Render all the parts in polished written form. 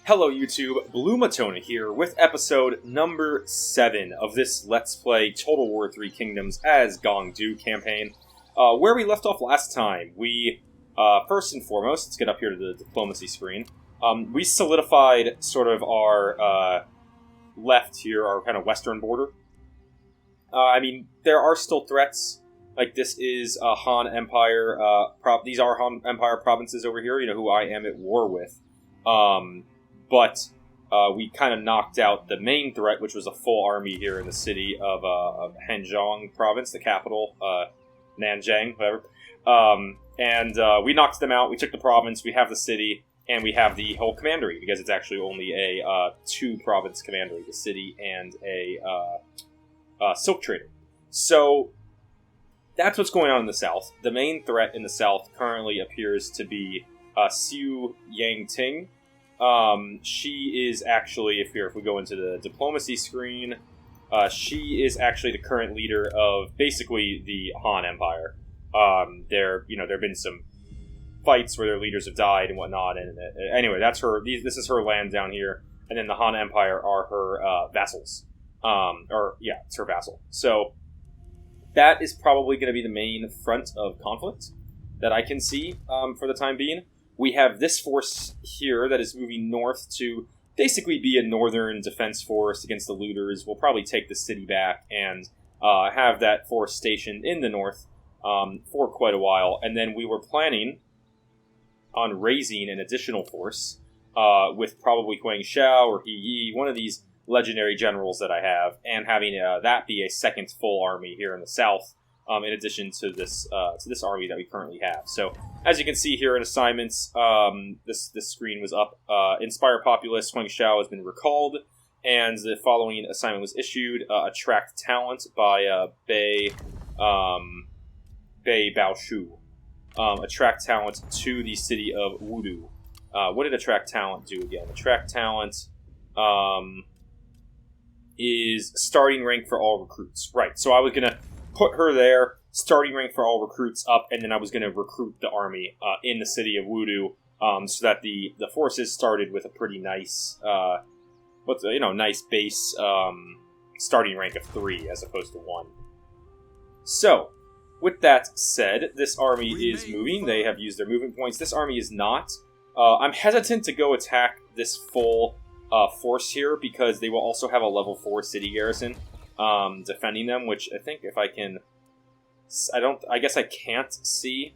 Hello YouTube, Bloomatona here with episode number 7 of this Let's Play Total War 3 Kingdoms as Gong campaign. Where we left off last time, we, first and foremost, let's get up here to the diplomacy screen, we solidified sort of our left here, our kind of western border. I mean, there are still threats, like this is Han Empire, these are Han Empire provinces over here, you know, who I am at war with. But we kind of knocked out the main threat, which was a full army here in the city of Hanzhong province, the capital, Nanjing, whatever. And we knocked them out, we took the province, we have the city, and we have the whole commandery, because it's actually only a two-province commandery, the city and a silk trader. So that's what's going on in the south. The main threat in the south currently appears to be Cui Yangting. She is actually, if we go into the diplomacy screen, she is actually the current leader of basically the Han Empire. There have been some fights where their leaders have died and whatnot, and anyway, that's her. This is her land down here, and then the Han Empire are her vassals. It's her vassal. So that is probably going to be the main front of conflict that I can see for the time being. We have this force here that is moving north to basically be a northern defense force against the looters. We'll probably take the city back and have that force stationed in the north for quite a while. And then we were planning on raising an additional force with probably Huang Xiao or He Yi, one of these legendary generals that I have, and having that be a second full army here in the south. In addition to this army that we currently have. So, as you can see here in assignments, this screen was up. Inspire Populace, Huang Xiao has been recalled, and the following assignment was issued. Attract Talent by Bei Baoshu. Attract Talent to the city of Wudu. What did Attract Talent do again? Attract Talent is starting rank for all recruits. Right, so I was going to put her there, starting rank for all recruits up, and then I was going to recruit the army in the city of Wudu, so that the forces started with a pretty nice, nice base starting rank of 3 as opposed to 1. So, with that said, this army is moving. They have used their movement points. This army is not. I'm hesitant to go attack this full force here because they will also have a level 4 city garrison. Defending them, which I think if I can... I guess I can't see.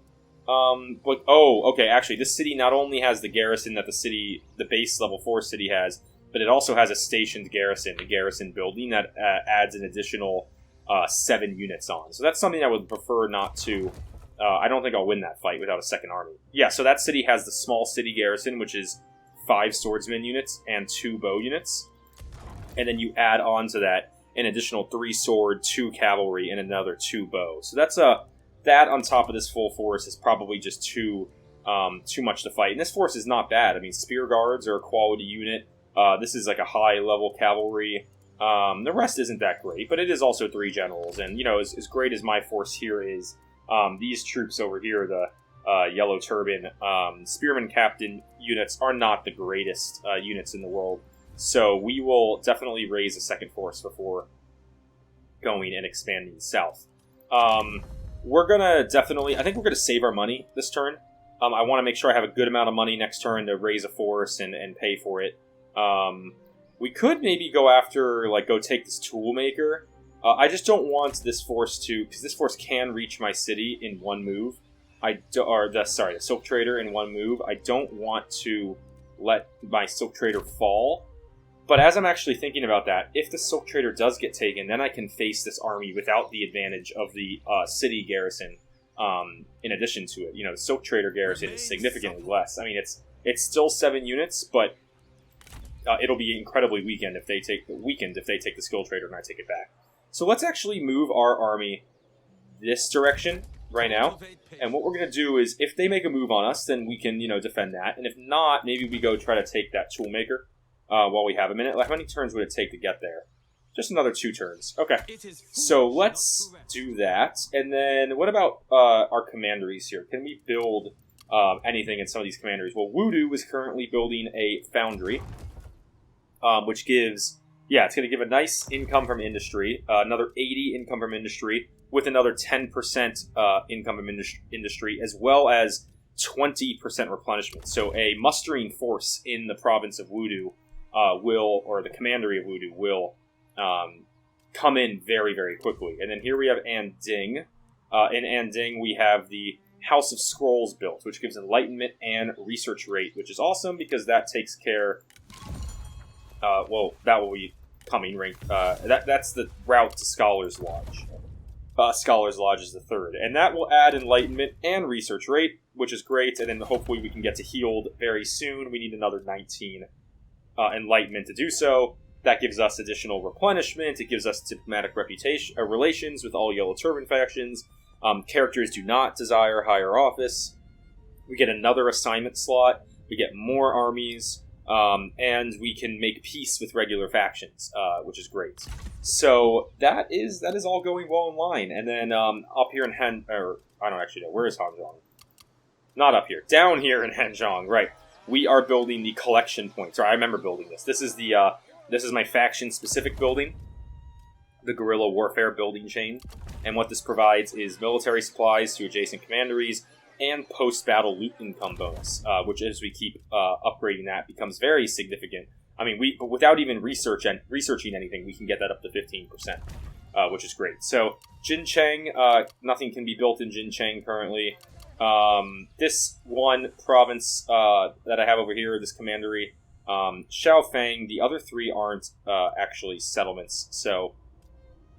Actually, this city not only has the garrison that the base level 4 city has, but it also has a stationed garrison, the garrison building, that adds an additional 7 units on. So that's something I would prefer not to... I don't think I'll win that fight without a second army. Yeah, so that city has the small city garrison, which is 5 swordsman units and 2 bow units. And then you add on to that an additional 3 sword, 2 cavalry, and another 2 bow. So that's that on top of this full force is probably just too much to fight. And this force is not bad. I mean, spear guards are a quality unit. This is like a high level cavalry. The rest isn't that great, but it is also 3 generals. And as great as my force here is, these troops over here, the Yellow Turban spearman captain units, are not the greatest units in the world. So we will definitely raise a second force before going and expanding south. We're going to I think we're going to save our money this turn. I want to make sure I have a good amount of money next turn to raise a force and pay for it. We could maybe go after, go take this toolmaker. I just don't want this force because this force can reach my city in one move. The silk trader in one move. I don't want to let my silk trader fall. But as I'm actually thinking about that, if the silk trader does get taken, then I can face this army without the advantage of the city garrison. In addition to it, the silk trader garrison is significantly less. I mean, it's still 7 units, but it'll be incredibly weakened if they take the skill trader and I take it back. So let's actually move our army this direction right now. And what we're going to do is, if they make a move on us, then we can defend that. And if not, maybe we go try to take that toolmaker. While we have a minute. How many turns would it take to get there? Just another 2 turns. Okay. So let's do that. And then what about our commanderies here? Can we build anything in some of these commanderies. Well, Wudu is currently building a foundry, which gives, it's going to give a nice income from industry, another 80 income from industry, with another 10% income from industry, as well as 20% replenishment. So a mustering force in the province of Wudu or the commandery of Wudu will come in very, very quickly. And then here we have Anding. In Anding, we have the House of Scrolls built, which gives enlightenment and research rate, which is awesome because that takes care. That will be coming. That's the route to Scholar's Lodge. Scholar's Lodge is the third, and that will add enlightenment and research rate, which is great. And then hopefully we can get to healed very soon. We need another 19 enlightenment to do so. That gives us additional replenishment. It gives us diplomatic relations with all Yellow Turban factions. Characters do not desire higher office. We get another assignment slot. We get more armies. And we can make peace with regular factions, which is great. So that is all going well in line. And then up here in I don't actually know, where is Hanzhong? Not up here, down here in Hanzhong, right? We are building the collection point. Sorry, I remember building this. This is my faction-specific building, the guerrilla warfare building chain. And what this provides is military supplies to adjacent commanderies and post-battle loot income bonus, which as we keep upgrading that becomes very significant. I mean, but without even researching anything, we can get that up to 15%, which is great. So, Jincheng, nothing can be built in Jincheng currently. This one province that I have over here, this commandery, Shaofeng, the other three aren't actually settlements, so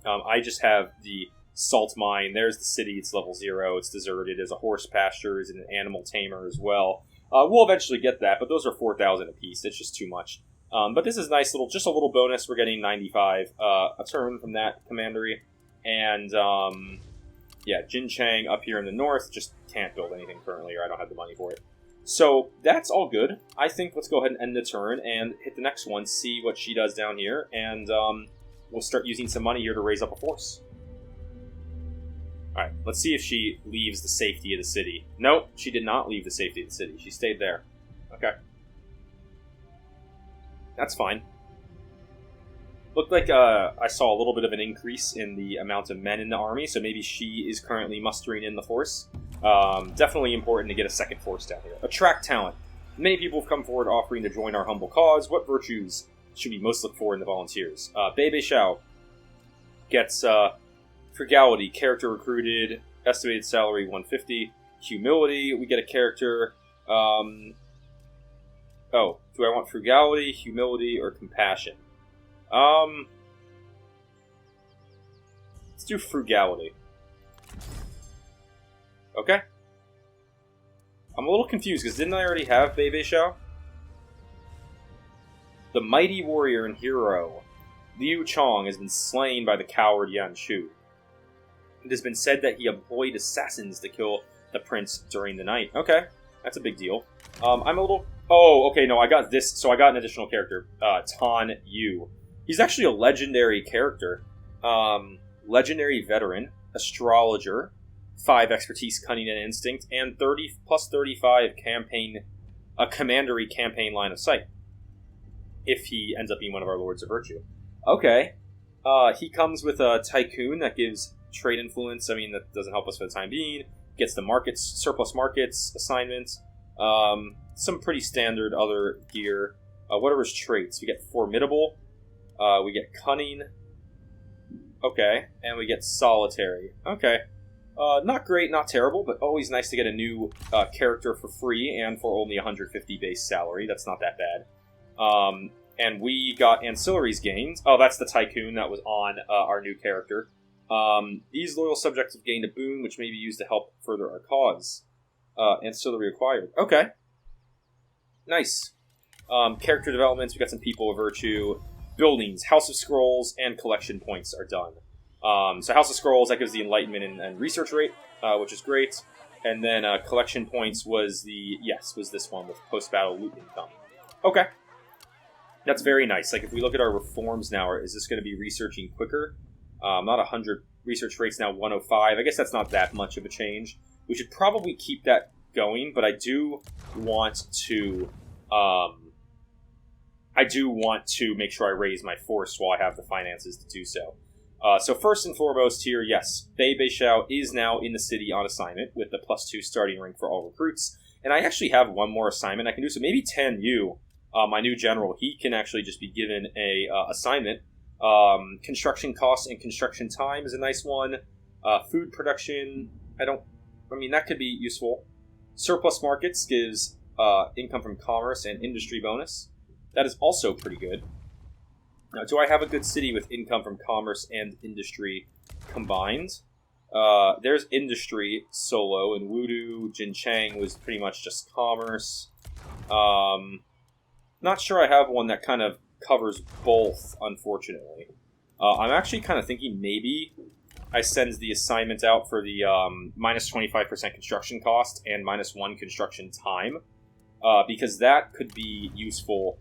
I just have the salt mine. There's the city. It's level 0. It's deserted. There's a horse pastures and an animal tamer as well. We'll eventually get that, but those are 4,000 apiece. It's just too much. But this is nice just a little bonus. We're getting 95 a turn from that commandery. And, Jincheng up here in the north just can't build anything currently, or I don't have the money for it. So that's all good. I think let's go ahead and end the turn and hit the next one, see what she does down here, and we'll start using some money here to raise up a force. Alright, let's see if she leaves the safety of the city. Nope, she did not leave the safety of the city. She stayed there. Okay. That's fine. Looked like I saw a little bit of an increase in the amount of men in the army, so maybe she is currently mustering in the force. Definitely important to get a second force down here. Attract talent. Many people have come forward offering to join our humble cause. What virtues should we most look for in the volunteers? Bei Shao gets frugality, character recruited, estimated salary 150. Humility, we get a character. Do I want frugality, humility, or compassion? Let's do frugality. Okay. I'm a little confused, because didn't I already have Bei Shao? The mighty warrior and hero, Liu Chong, has been slain by the coward Yan Shu. It has been said that he employed assassins to kill the prince during the night. Okay, that's a big deal. I'm a little... Oh, okay, no, I got this. So I got an additional character, Han Anyue. He's actually a legendary character. Legendary veteran, astrologer, 5 expertise, cunning, and instinct, and 30 plus 35 commandery campaign line of sight. If he ends up being one of our Lords of Virtue. Okay. He comes with a Tycoon that gives trade influence. I mean, that doesn't help us for the time being. Gets the markets, surplus markets assignments. Some pretty standard other gear. What are his traits? We get Formidable. We get Cunning. Okay. And we get Solitary. Okay. Not great, not terrible, but always nice to get a new character for free and for only 150 base salary. That's not that bad. And we got ancillaries gained. Oh, that's the Tycoon that was on our new character. These loyal subjects have gained a boon, which may be used to help further our cause. Ancillary acquired. Okay. Nice. Character developments, we got some people of virtue. Buildings, House of Scrolls, and collection points are done. So House of Scrolls, that gives the enlightenment and research rate, which is great. And then collection points was this one with post-battle loot income. Okay. That's very nice. Like, if we look at our reforms now, is this going to be researching quicker? Not 100. Research rate's now 105. I guess that's not that much of a change. We should probably keep that going, but I do want to make sure I raise my force while I have the finances to do so. So first and foremost here, yes, Bei Xiao is now in the city on assignment with the +2 starting rank for all recruits. And I actually have one more assignment I can do. So maybe Tan Yu, my new general, he can actually just be given a assignment. Construction costs and construction time is a nice one. Food production, that could be useful. Surplus markets gives income from commerce and industry bonus. That is also pretty good. Now, do I have a good city with income from commerce and industry combined? There's industry solo, and Wudu Jinchang was pretty much just commerce. Not sure I have one that kind of covers both, unfortunately. I'm actually kind of thinking maybe I send the assignment out for the minus 25% construction cost and -1 construction time, because that could be useful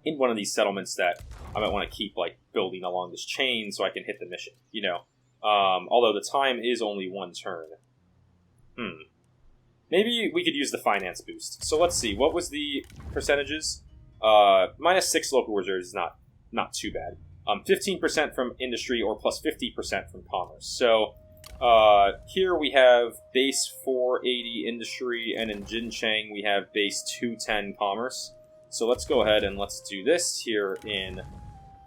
in one of these settlements that I might want to keep building along this chain so I can hit the mission, although the time is only 1 turn. Maybe we could use the finance boost. So let's see, what was the percentages? -6 local reserves is not too bad. 15% from industry or plus 50% from commerce. So here we have base 480 industry, and in Jinchang we have base 210 commerce. So let's go ahead and let's do this here in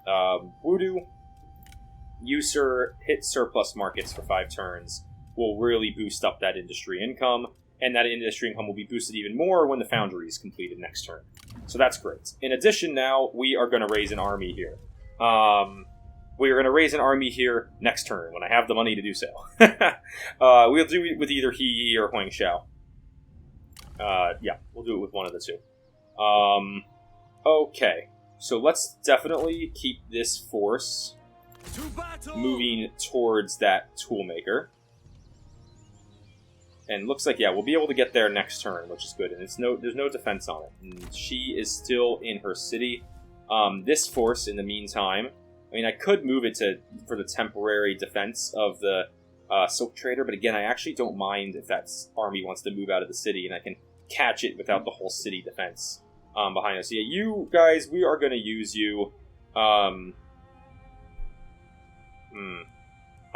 Wudu. User hit surplus markets for 5 turns. Will really boost up that industry income, and that industry income will be boosted even more when the foundry is completed next turn. So that's great. In addition, now we are going to raise an army here. We are going to raise an army here next turn when I have the money to do so. We'll do it with either He or Huang Xiao. Yeah, we'll do it with one of the two. Okay, so let's definitely keep this force moving towards that toolmaker. And looks like, yeah, we'll be able to get there next turn, which is good. And there's no defense on it. And she is still in her city. This force, in the meantime, I could move it for the temporary defense of the Silk Trader, but again, I actually don't mind if that army wants to move out of the city, and I can catch it without the whole city defense behind us. Yeah, you guys, we are going to use you.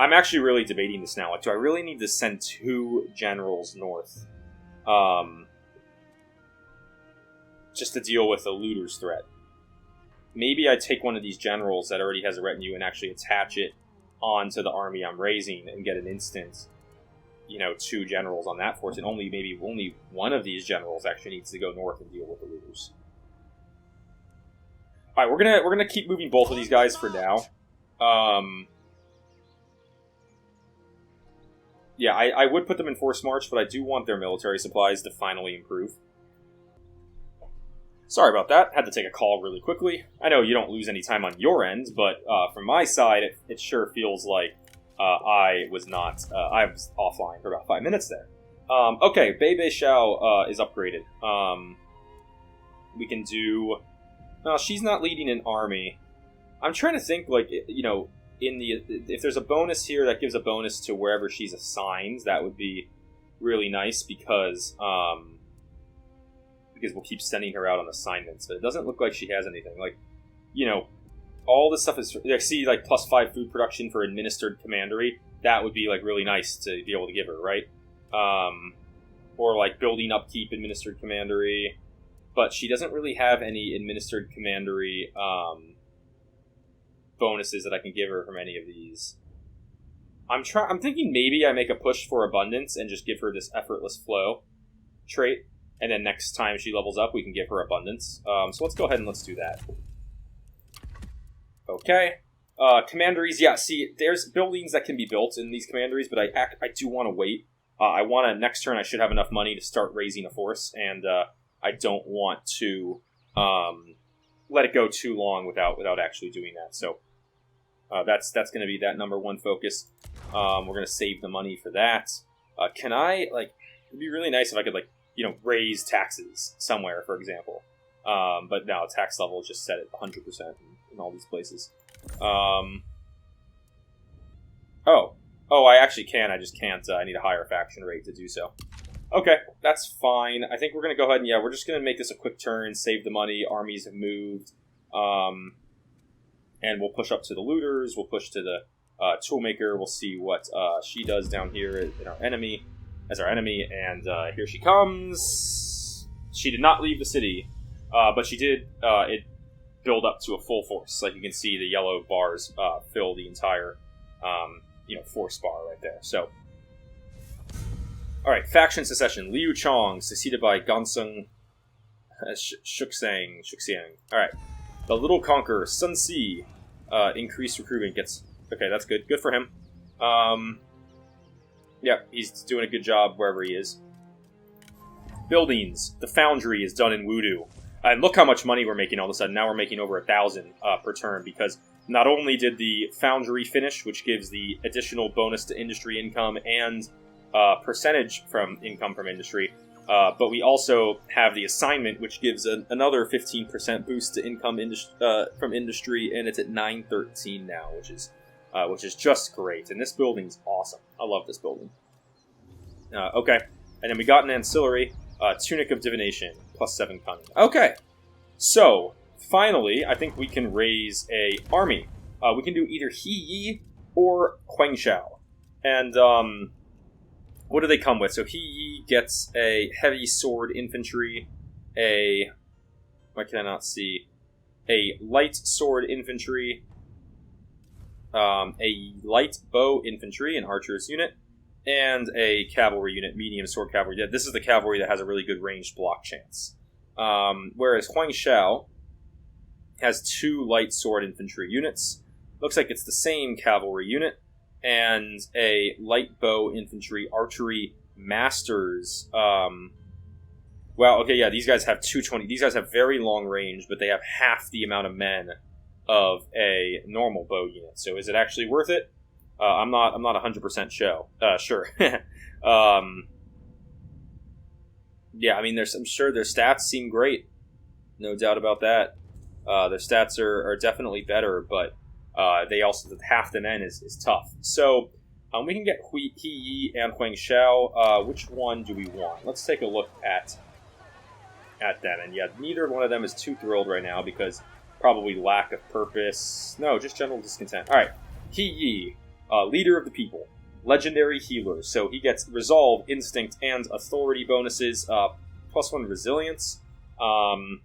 I'm actually really debating this now. Do I really need to send 2 generals north? Just to deal with the looter's threat. Maybe I take one of these generals that already has a retinue and actually attach it onto the army I'm raising and get an instant, 2 generals on that force, and only one of these generals actually needs to go north and deal with the looters. All right, we're gonna keep moving both of these guys for now. Yeah, I would put them in forced march, but I do want their military supplies to finally improve. Sorry about that. Had to take a call really quickly. I know you don't lose any time on your end, but from my side, it sure feels like I was offline for about 5 minutes there. Okay, Bei Xiao is upgraded. We can do... No, she's not leading an army. I'm trying to think, if there's a bonus here that gives a bonus to wherever she's assigned, that would be really nice because we'll keep sending her out on assignments. But it doesn't look like she has anything. All this stuff is... I see, +5 food production for administered commandery. That would be, really nice to be able to give her, right? Or, building upkeep administered commandery. But she doesn't really have any administered commandery bonuses that I can give her from any of these. I'm thinking maybe I make a push for abundance and just give her this effortless flow trait, and then next time she levels up, we can give her abundance. So let's go ahead and let's do that. Okay. Commanderies, yeah, see, there's buildings that can be built in these commanderies, but I do want to wait. Next turn I should have enough money to start raising a force, and I don't want to let it go too long without actually doing that. So that's going to be that number 1 focus. We're going to save the money for that. Can I, it'd be really nice if I could, raise taxes somewhere, for example. But now tax level is just set at 100% in all these places. Oh, I actually can. I just can't. I need a higher faction rate to do so. Okay, that's fine. I think we're going to go ahead and, yeah, we're just going to make this a quick turn, save the money, armies have moved, and we'll push up to the looters, we'll push to the toolmaker, we'll see what she does down here in our enemy, as our enemy, and here she comes. She did not leave the city, but she did it build up to a full force. Like you can see the yellow bars fill the entire force bar right there. So, alright, faction secession. Liu Chong, succeeded by Gonsung Shuxiang. Alright. The Little Conqueror, Sun Si, increased recruitment gets... Okay, that's good. Good for him. Yeah, he's doing a good job wherever he is. Buildings. The Foundry is done in Wudu. And look how much money we're making all of a sudden. Now we're making over 1,000 per turn, because not only did the Foundry finish, which gives the additional bonus to industry income and percentage from income from industry, but we also have the assignment, which gives another 15% boost to income from industry, and it's at 913 now, which is just great. And this building's awesome. I love this building. Okay, and then we got an ancillary, Tunic of Divination, +7 cunning. Okay, so finally, I think we can raise a army. We can do either He Yi or Huang Xiao, and what do they come with? So He Yi gets a heavy sword infantry, why can I not see? A light sword infantry, a light bow infantry, an archer's unit, and a cavalry unit, medium sword cavalry. This is the cavalry that has a really good ranged block chance. Whereas Huang Xiao has 2 light sword infantry units. Looks like it's the same cavalry unit, and a light bow infantry archery masters. Wow, okay, yeah, these guys have 220. These guys have very long range, but they have half the amount of men of a normal bow unit. So is it actually worth it? I'm not 100% sure. Yeah, I mean, I'm sure their stats seem great. No doubt about that. Their stats are definitely better, but they also, half the men is tough. So we can get He Yi and Huang Xiao. Which one do we want? Let's take a look at them. And yeah, neither one of them is too thrilled right now because probably lack of purpose. No, just general discontent. All right, He Yi, leader of the people, legendary healer. So he gets resolve, instinct, and authority bonuses, +1 resilience, and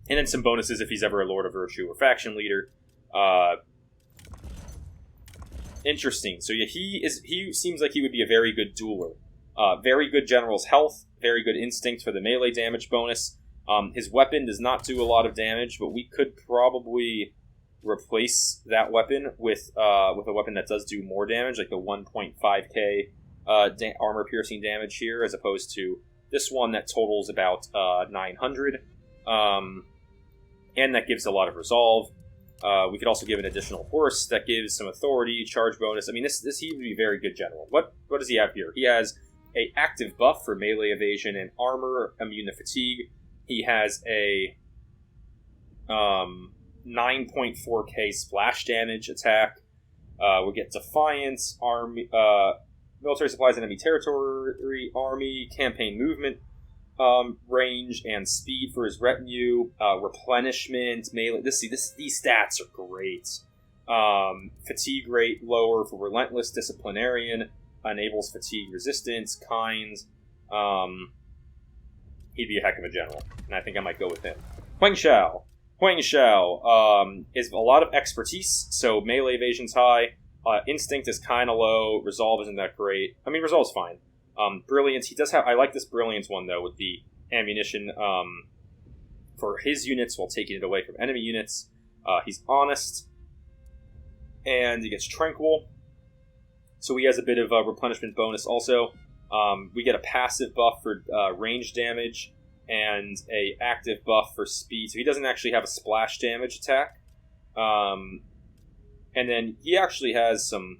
then some bonuses if he's ever a Lord of Virtue or faction leader. Interesting. So yeah, he seems like he would be a very good dueler. Very good general's health, very good instinct for the melee damage bonus. His weapon does not do a lot of damage, but we could probably replace that weapon with a weapon that does do more damage, like the 1.5k armor piercing damage here, as opposed to this one that totals about 900, and that gives a lot of resolve. We could also give an additional horse that gives some authority, charge bonus. I mean, this he would be a very good general. What does he have here? He has a active buff for melee evasion and armor, immune to fatigue. He has a 9.4k splash damage attack. We get defiance, army, military supplies, enemy territory, army, campaign movement, range, and speed for his retinue. Replenishment, melee. These stats are great. Fatigue rate lower for relentless disciplinarian. Enables fatigue resistance. Kind. He'd be a heck of a general, and I think I might go with him. Huang Xiao is a lot of expertise, so melee evasion's high. Instinct is kind of low. Resolve isn't that great. I mean, Resolve's fine. Brilliance, he does have... I like this Brilliance one, though, with the ammunition for his units while taking it away from enemy units. He's honest, and he gets Tranquil, so he has a bit of a replenishment bonus also. We get a passive buff for range damage and a active buff for speed, so he doesn't actually have a splash damage attack. And then he actually has some,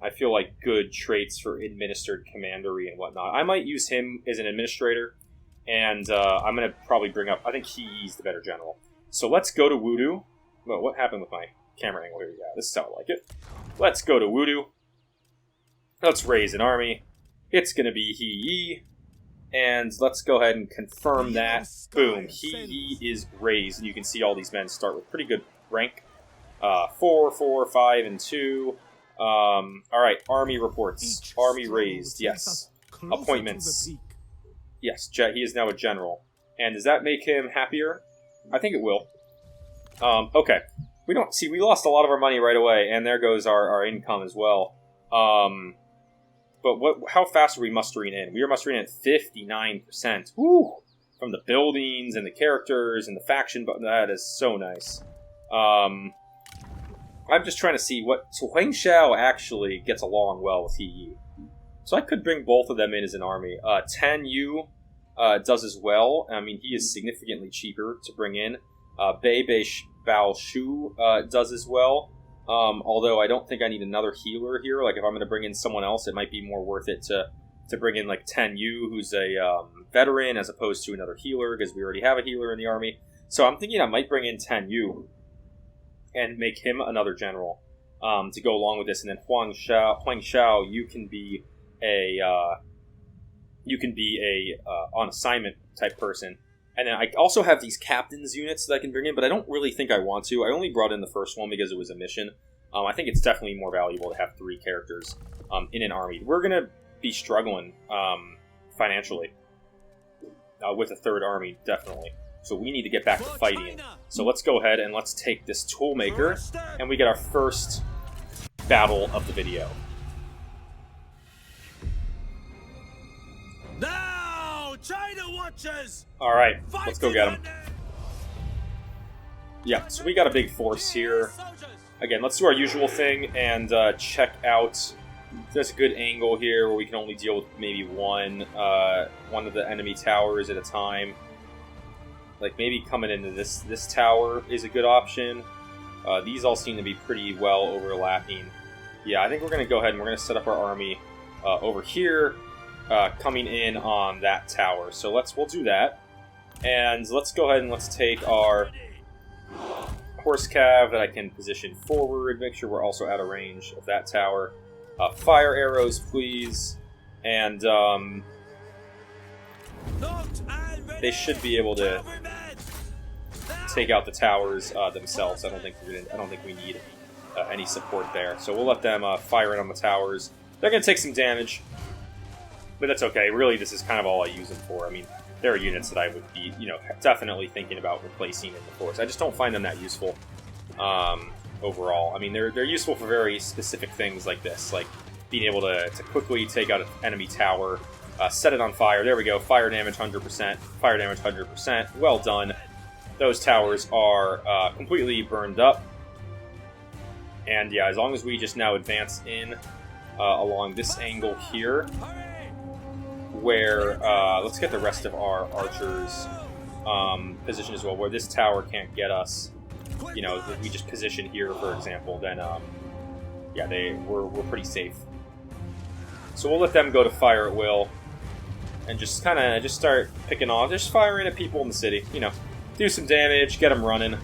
I feel like, good traits for administered commandery and whatnot. I might use him as an administrator, and I'm going to probably bring up, I think he's the better general. So let's go to Wudu. Well, what happened with my camera angle here? Yeah, this is how I like it. Let's go to Wudu. Let's raise an army. It's going to be He. And let's go ahead and confirm that. Boom. He is raised. And you can see all these men start with pretty good rank. 4, 4, 5, and 2. Alright, army reports. Army raised, yes. Appointments. Yes, he is now a general. And does that make him happier? I think it will. Okay. We lost a lot of our money right away, and there goes our income as well. But how fast are we mustering in? We are mustering in at 59%. Woo! From the buildings and the characters and the faction, but that is so nice. I'm just trying to see what... So Huang Xiao actually gets along well with He Yi. So I could bring both of them in as an army. Tan Yu does as well. I mean, he is significantly cheaper to bring in. Bei Bao Shu does as well. Although I don't think I need another healer here. Like, if I'm going to bring in someone else, it might be more worth it to bring in, like, Tan Yu, who's a veteran, as opposed to another healer, because we already have a healer in the army. So I'm thinking I might bring in Tan Yu and make him another general to go along with this. And then Huang Xiao, you can be a on assignment type person. And then I also have these captains units that I can bring in, but I don't really think I want to. I only brought in the first one because it was a mission. I think it's definitely more valuable to have 3 characters in an army. We're going to be struggling financially with a 3rd army, definitely. So we need to get back to fighting. So let's go ahead and let's take this toolmaker, and we get our first battle of the video. Now, China watches. All right, let's go get him. Yeah, so we got a big force here. Again, let's do our usual thing and check out. There's a good angle here where we can only deal with maybe one of the enemy towers at a time. Like, maybe coming into this tower is a good option. These all seem to be pretty well overlapping. Yeah, I think we're going to go ahead and we're going to set up our army over here, coming in on that tower. So we'll do that. And let's go ahead and let's take our horse cav that I can position forward. Make sure we're also out of range of that tower. Fire arrows, please. And they should be able to take out the towers themselves. I don't think we need any support there. So we'll let them fire in on the towers. They're going to take some damage, but that's okay. Really, this is kind of all I use them for. I mean, there are units that I would be, definitely thinking about replacing in the force. I just don't find them that useful overall. I mean, they're useful for very specific things like this, like being able to quickly take out an enemy tower, set it on fire. There we go. Fire damage 100%. Fire damage 100%. Well done. Those towers are completely burned up. And yeah, as long as we just now advance in along this angle here, where let's get the rest of our archers positioned as well, where this tower can't get us. If we just position here, for example, then yeah, we're pretty safe. So we'll let them go to fire at will, and just start picking off, just firing at people in the city. Do some damage, get them running.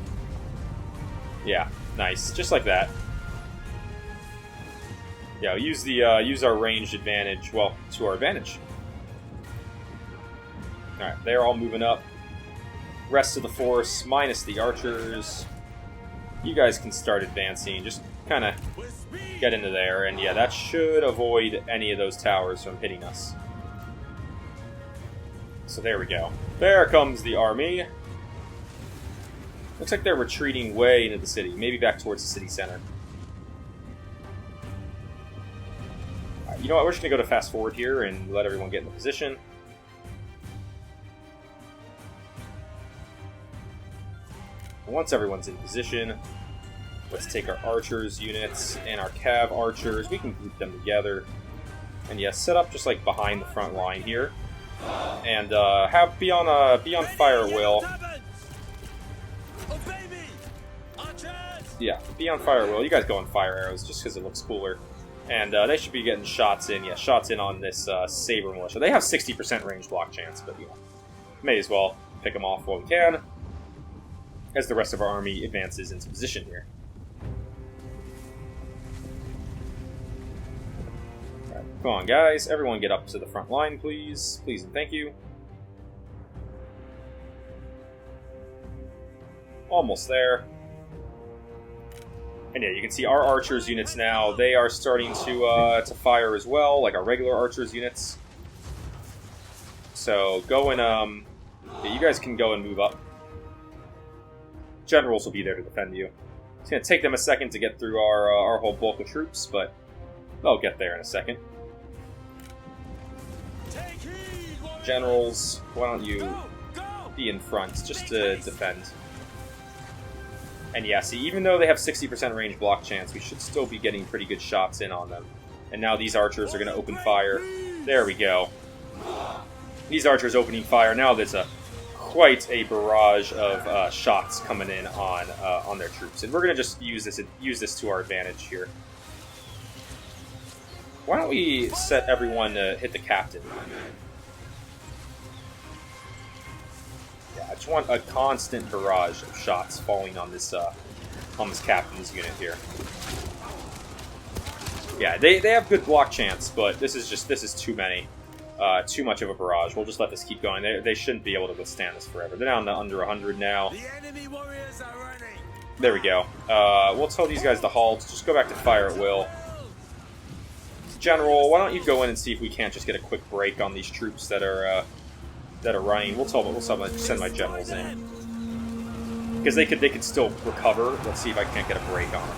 Yeah, nice, just like that. Yeah, use our ranged advantage, well, to our advantage. Alright, they're all moving up. Rest of the force, minus the archers. You guys can start advancing, just kind of get into there, and yeah, that should avoid any of those towers from hitting us. So there we go. There comes the army. Looks like they're retreating way into the city, maybe back towards the city center. You know what, we're just going to go to fast forward here and let everyone get in the position. Once everyone's in position, let's take our archers units and our cav archers. We can group them together. And yeah, set up just like behind the front line here. And be on fire at will. Yeah, be on fire at will. You guys go on fire arrows just because it looks cooler. And they should be getting shots in. Yeah, shots in on this Saber Militia. They have 60% range block chance, but may as well pick them off while we can, as the rest of our army advances into position here. Right. Come on, guys. Everyone get up to the front line, please. Please and thank you. Almost there. And yeah, you can see our archers units now, they are starting to fire as well, like our regular archers units. So go and, yeah, you guys can go and move up. Generals will be there to defend you. It's going to take them a second to get through our whole bulk of troops, but they'll get there in a second. Generals, why don't you be in front just to defend? And yeah, see, even though they have 60% range block chance, we should still be getting pretty good shots in on them. And now these archers are going to open fire. There we go. These archers opening fire. Now there's quite a barrage of shots coming in on their troops, and we're going to just use this to our advantage here. Why don't we set everyone to hit the captain? I just want a constant barrage of shots falling on this captain's unit here. Yeah, they have good block chance, but this is too many, too much of a barrage. We'll just let this keep going. They shouldn't be able to withstand this forever. They're down to under 100 now. The enemy warriors are running. There we go. We'll tell these guys to halt. Just go back to fire at will. General, why don't you go in and see if we can't just get a quick break on these troops that are running. We'll send my generals in because they could still recover. Let's see if I can't get a break on them.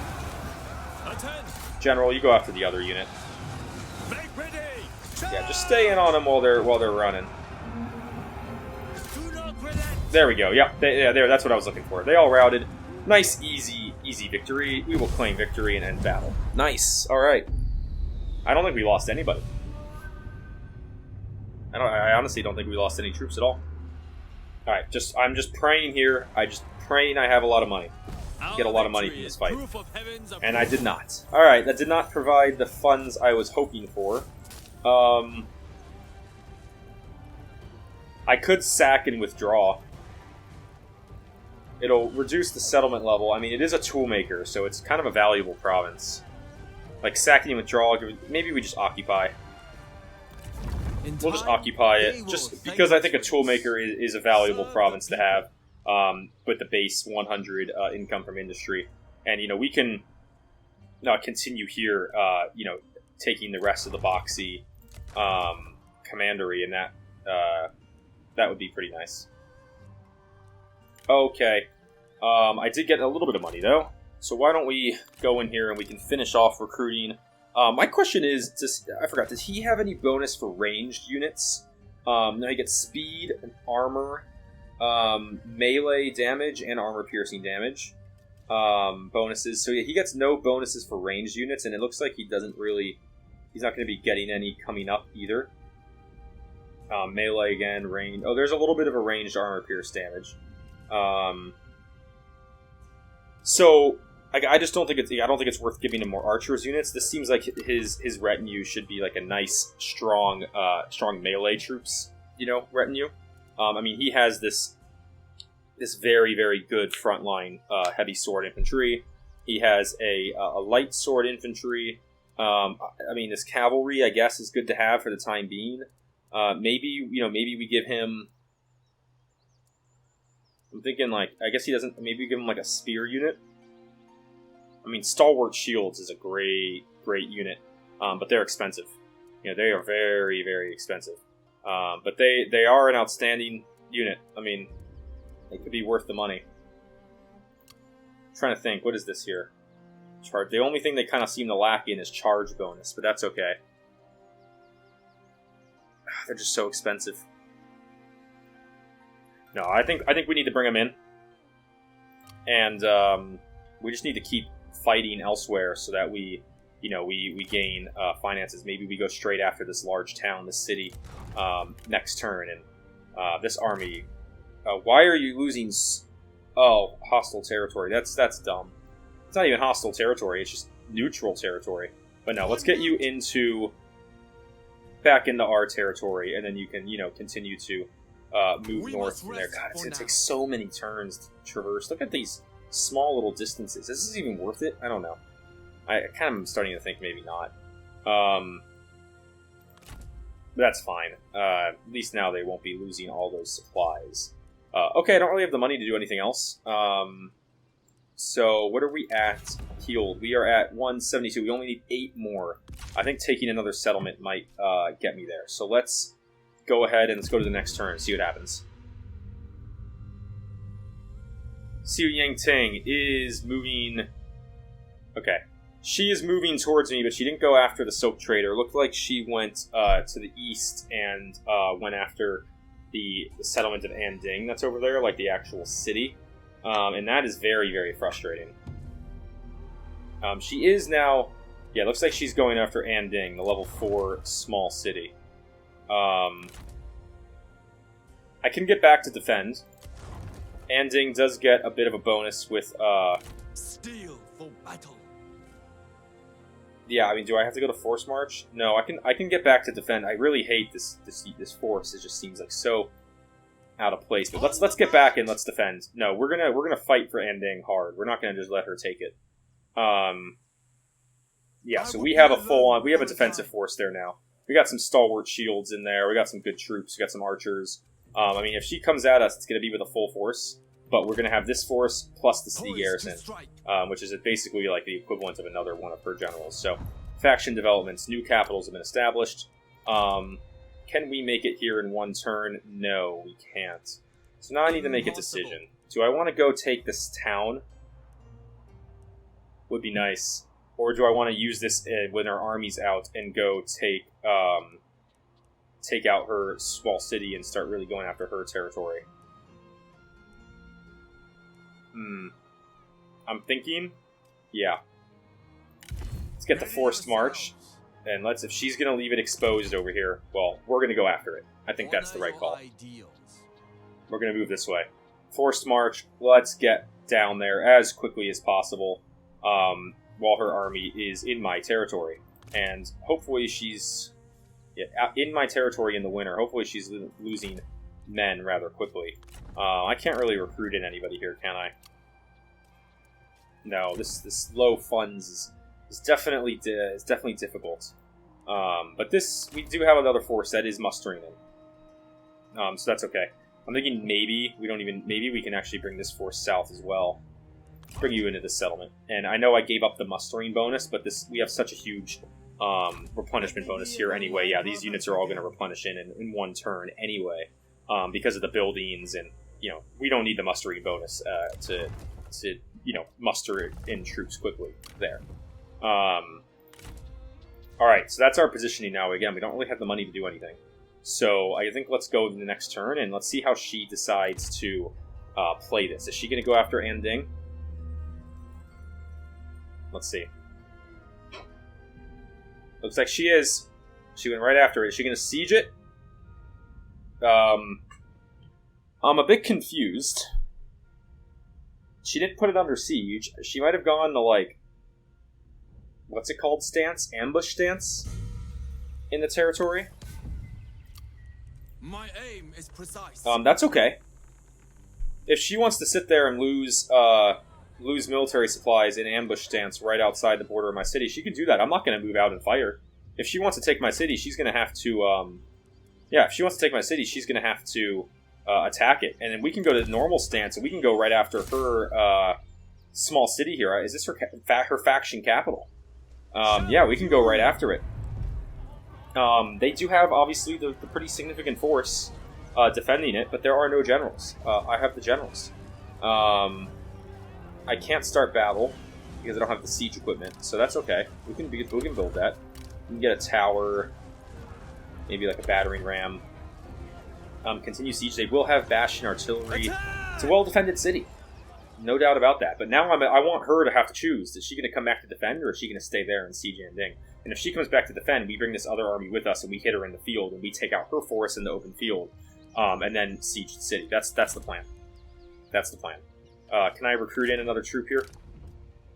General, you go after the other unit. Yeah, just stay in on them while they're running. There we go. Yep, there. That's what I was looking for. They all routed. Nice, easy victory. We will claim victory and end battle. Nice. All right. I don't think we lost anybody. I honestly don't think we lost any troops at all. Alright, I'm just praying here. Praying I have a lot of money. Get a lot of money from this fight. And I did not. Alright, that did not provide the funds I was hoping for. I could sack and withdraw. It'll reduce the settlement level. I mean, it is a toolmaker, so it's kind of a valuable province. Like, sacking and withdraw, maybe we just occupy. We'll just occupy it, just because I think a toolmaker is a valuable province to have, with the base 100 income from industry. And, we can continue here, taking the rest of the Baxi commandery, and that would be pretty nice. Okay. I did get a little bit of money, though. So why don't we go in here and we can finish off recruiting. My question is, I forgot, does he have any bonus for ranged units? No, he gets speed and armor, melee damage, and armor-piercing damage bonuses. So yeah, he gets no bonuses for ranged units, and it looks like he's not going to be getting any coming up either. Melee again, range. Oh, there's a little bit of a ranged armor-pierce damage. So I just don't think it's worth giving him more archers units. This seems like his retinue should be like a nice, strong melee troops, retinue. I mean, he has this very, very good frontline heavy sword infantry. He has a light sword infantry. I mean, this cavalry, I guess, is good to have for the time being. Maybe we give him. I'm thinking I guess he doesn't. Maybe we give him a spear unit. I mean, Stalwart Shields is a great unit, but they're expensive. They are very, very expensive. But they are an outstanding unit. I mean, it could be worth the money. I'm trying to think, what is this here? Charge. The only thing they kind of seem to lack in is charge bonus, but that's okay. They're just so expensive. No, I think we need to bring them in, and we just need to keep fighting elsewhere so that we gain finances. Maybe we go straight after this large town, this city, next turn, and this army. Why are you losing? Hostile territory. That's dumb. It's not even hostile territory. It's just neutral territory. But no, let's get you back into our territory, and then you can continue to move north from there. God, it's gonna take so many turns to traverse. Look at these small little distances. Is this even worth it? I don't know. I kind of am starting to think maybe not. But that's fine. At least now they won't be losing all those supplies. Okay, I don't really have the money to do anything else. So what are we at healed? We are at 172. We only need 8 more. I think taking another settlement might get me there. So let's go ahead and let's go to the next turn and see what happens. Cui Yangting is moving... Okay. She is moving towards me, but she didn't go after the Silk Trader. It looked like she went to the east and went after the settlement of Anding that's over there, like the actual city. And that is very, very frustrating. She is now... Yeah, it looks like she's going after Anding, the level 4 small city. I can get back to defend. Anding does get a bit of a bonus with... Steel for battle. Yeah, I mean, do I have to go to Force March? No, I can get back to defend. I really hate this force. It just seems like so out of place. But let's get back and let's defend. No, we're gonna fight for Anding hard. We're not gonna just let her take it. Yeah, so we have a defensive force there now. We got some stalwart shields in there. We got some good troops. We got some archers. I mean, if she comes at us, it's gonna be with a full force. But we're going to have this force plus the city garrison, which is basically like the equivalent of another one of her generals. So, faction developments, new capitals have been established. Can we make it here in one turn? No, we can't. So now I need to make a decision. Do I want to go take this town? Would be nice. Or do I want to use this when our army's out and go take out her small city and start really going after her territory? I'm thinking, yeah. Let's get the forced march, and if she's going to leave it exposed over here, well, we're going to go after it. I think that's the right call. We're going to move this way. Forced march, let's get down there as quickly as possible, while her army is in my territory. And hopefully she's in my territory in the winter. Hopefully she's losing men rather quickly. I can't really recruit in anybody here, can I? No, this low funds is definitely difficult. But we do have another force that is mustering in. So that's okay. I'm thinking maybe we can actually bring this force south as well. Bring you into this settlement. And I know I gave up the mustering bonus, but we have such a huge replenishment bonus here anyway. Yeah, these units are all going to replenish in one turn anyway, because of the buildings, and we don't need the mustering bonus to muster in troops quickly there. Alright, so that's our positioning now. Again, we don't really have the money to do anything. So I think let's go to the next turn, and let's see how she decides to play this. Is she going to go after Anding? Let's see. Looks like she is. She went right after it. Is she going to siege it? I'm a bit confused. She didn't put it under siege. She might have gone to, what's it called stance? Ambush stance? In the territory? My aim is precise. That's okay. If she wants to sit there and lose military supplies in ambush stance right outside the border of my city, she can do that. I'm not going to move out and fight her. If she wants to take my city, she's going to have to, if she wants to take my city, she's going to have to attack it. And then we can go to normal stance, and we can go right after her small city here. Is this her faction capital? Yeah, we can go right after it. They do have, obviously, the pretty significant force defending it, but there are no generals. I have the generals. I can't start battle because I don't have the siege equipment, so that's okay. We can build that. We can get a tower, maybe like a battering ram. Continue siege. They will have bastion artillery. It's a well-defended city, no doubt about that. But now I want her to have to choose. Is she going to come back to defend, or is she going to stay there and siege Anding? And if she comes back to defend, we bring this other army with us, and we hit her in the field, and we take out her force in the open field, and then siege the city. That's the plan. That's the plan. Can I recruit in another troop here?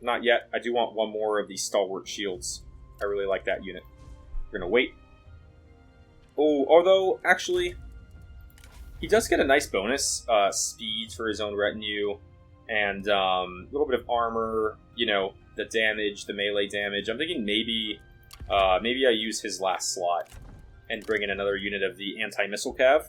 Not yet. I do want one more of these stalwart shields. I really like that unit. We're going to wait. Oh, although, actually, he does get a nice bonus. Speed for his own retinue, and a little bit of armor, the damage, the melee damage. I'm thinking maybe I use his last slot and bring in another unit of the anti-missile cav.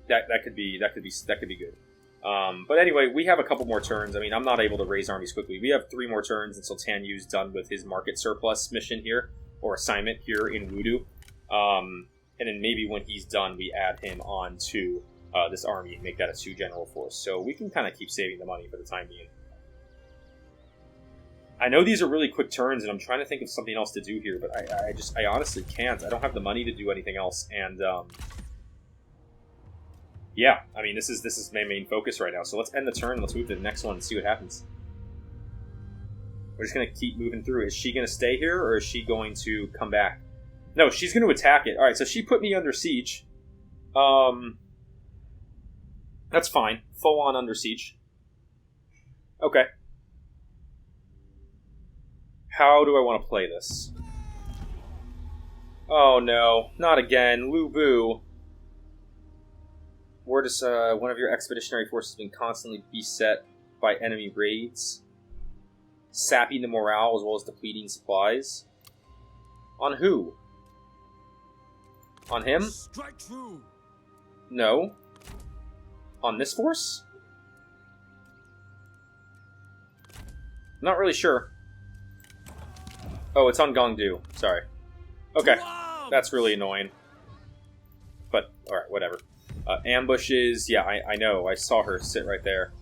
That could be good. But anyway, we have a couple more turns. I mean, I'm not able to raise armies quickly. We have 3 more turns until Tan Yu's done with his market surplus mission here, or assignment here in Wudu. And then maybe when he's done, we add him on to this army and make that a 2-general force. So we can kind of keep saving the money for the time being. I know these are really quick turns, and I'm trying to think of something else to do here, but I honestly can't. I don't have the money to do anything else, and yeah, I mean, this is my main focus right now. So let's end the turn, and let's move to the next one and see what happens. We're just going to keep moving through. Is she going to stay here, or is she going to come back? No, she's going to attack it. Alright, so she put me under siege. That's fine. Full on under siege. Okay. How do I want to play this? Oh no, not again. Lu Bu. Where does one of your expeditionary forces been constantly beset by enemy raids? Sapping the morale as well as depleting supplies. On who? On him? Strike true. No. On this force? Not really sure. Oh, it's on Gong Du. Sorry. Okay. That's really annoying. But, alright, whatever. Ambushes. Yeah, I know. I saw her sit right there.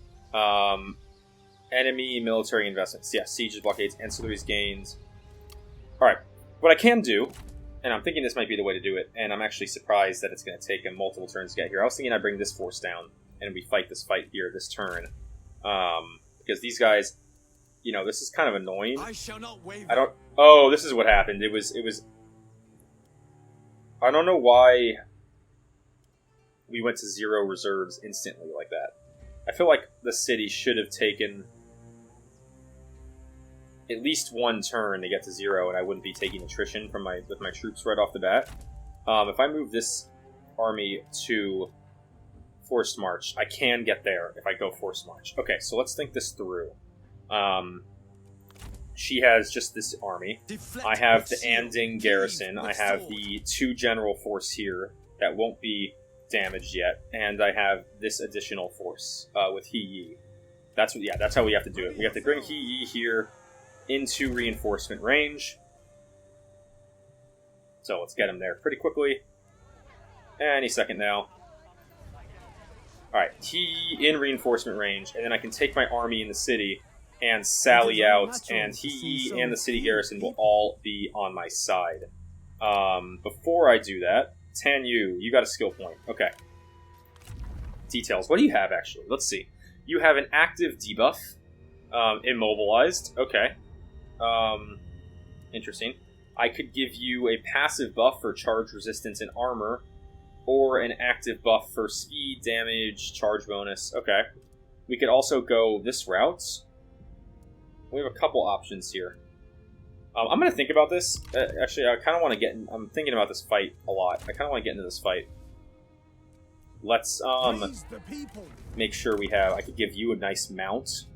Enemy military investments. Yeah, sieges, blockades, ancillaries, gains. Alright. What I can do, and I'm thinking this might be the way to do it, and I'm actually surprised that it's going to take him multiple turns to get here. I was thinking I'd bring this force down, and we fight this fight here this turn. Because these guys, you know, this is kind of annoying. I shall not waver. I don't... Oh, this is what happened. It was... I don't know why we went to 0 reserves instantly like that. I feel like the city should have taken at least 1 turn to get to 0, and I wouldn't be taking attrition from with my troops right off the bat. If I move this army to forced march, I can get there if I go forced march. Okay, so let's think this through. She has just this army. I have the Anding Garrison. I have the 2 general force here that won't be damaged yet, and I have this additional force with He Yi. That's how we have to do it. We have to bring He Yi here into reinforcement range. So let's get him there pretty quickly. Any second now. Alright, He Yi in reinforcement range, and then I can take my army in the city and sally out, and He Yi and the city garrison will all be on my side. Before I do that, Tan Yu, you got a skill point. Okay. Details. What do you have, actually? Let's see. You have an active debuff. Immobilized. Okay. Interesting. I could give you a passive buff for charge resistance and armor, or an active buff for speed, damage, charge bonus. Okay. We could also go this route. We have a couple options here. I'm going to think about this. Actually, I kind of want to get... I'm thinking about this fight a lot. I kind of want to get into this fight. Let's make sure we have... I could give you a nice mount.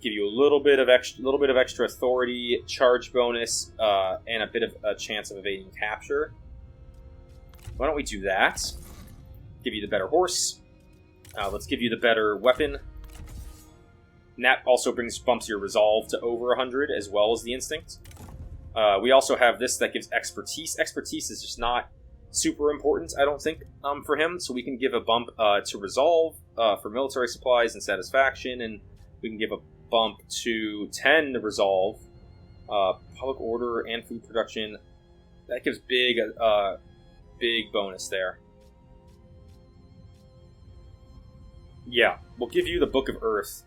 Give you a little bit of extra authority, charge bonus, and a bit of a chance of evading capture. Why don't we do that? Give you the better horse. Let's give you the better weapon. And that also bumps your resolve to over 100, as well as the instinct. We also have this that gives expertise. Expertise is just not super important, I don't think, for him. So we can give a bump to resolve for military supplies and satisfaction, and we can give a bump to 10 to resolve, public order and food production. That gives big bonus there. Yeah, we'll give you the Book of Earth.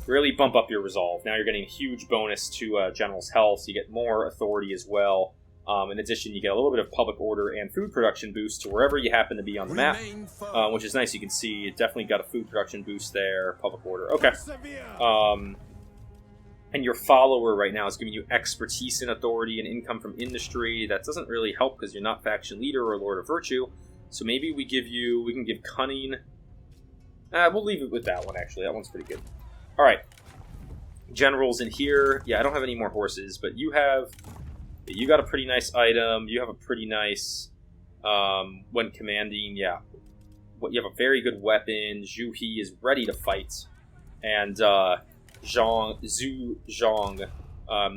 Really bump up your resolve. Now you're getting a huge bonus to General's health. You get more authority as well. In addition, you get a little bit of public order and food production boost to wherever you happen to be on the map, which is nice. You can see it definitely got a food production boost there. Public order. Okay. And your follower right now is giving you expertise and authority and income from industry. That doesn't really help because you're not faction leader or Lord of Virtue. So maybe we can give cunning. We'll leave it with that one, actually. That one's pretty good. Alright. Generals in here. Yeah, I don't have any more horses, but you have You got a pretty nice item. You have a pretty nice, when commanding, yeah. You have a very good weapon. Zhu He is ready to fight. And, Zhang,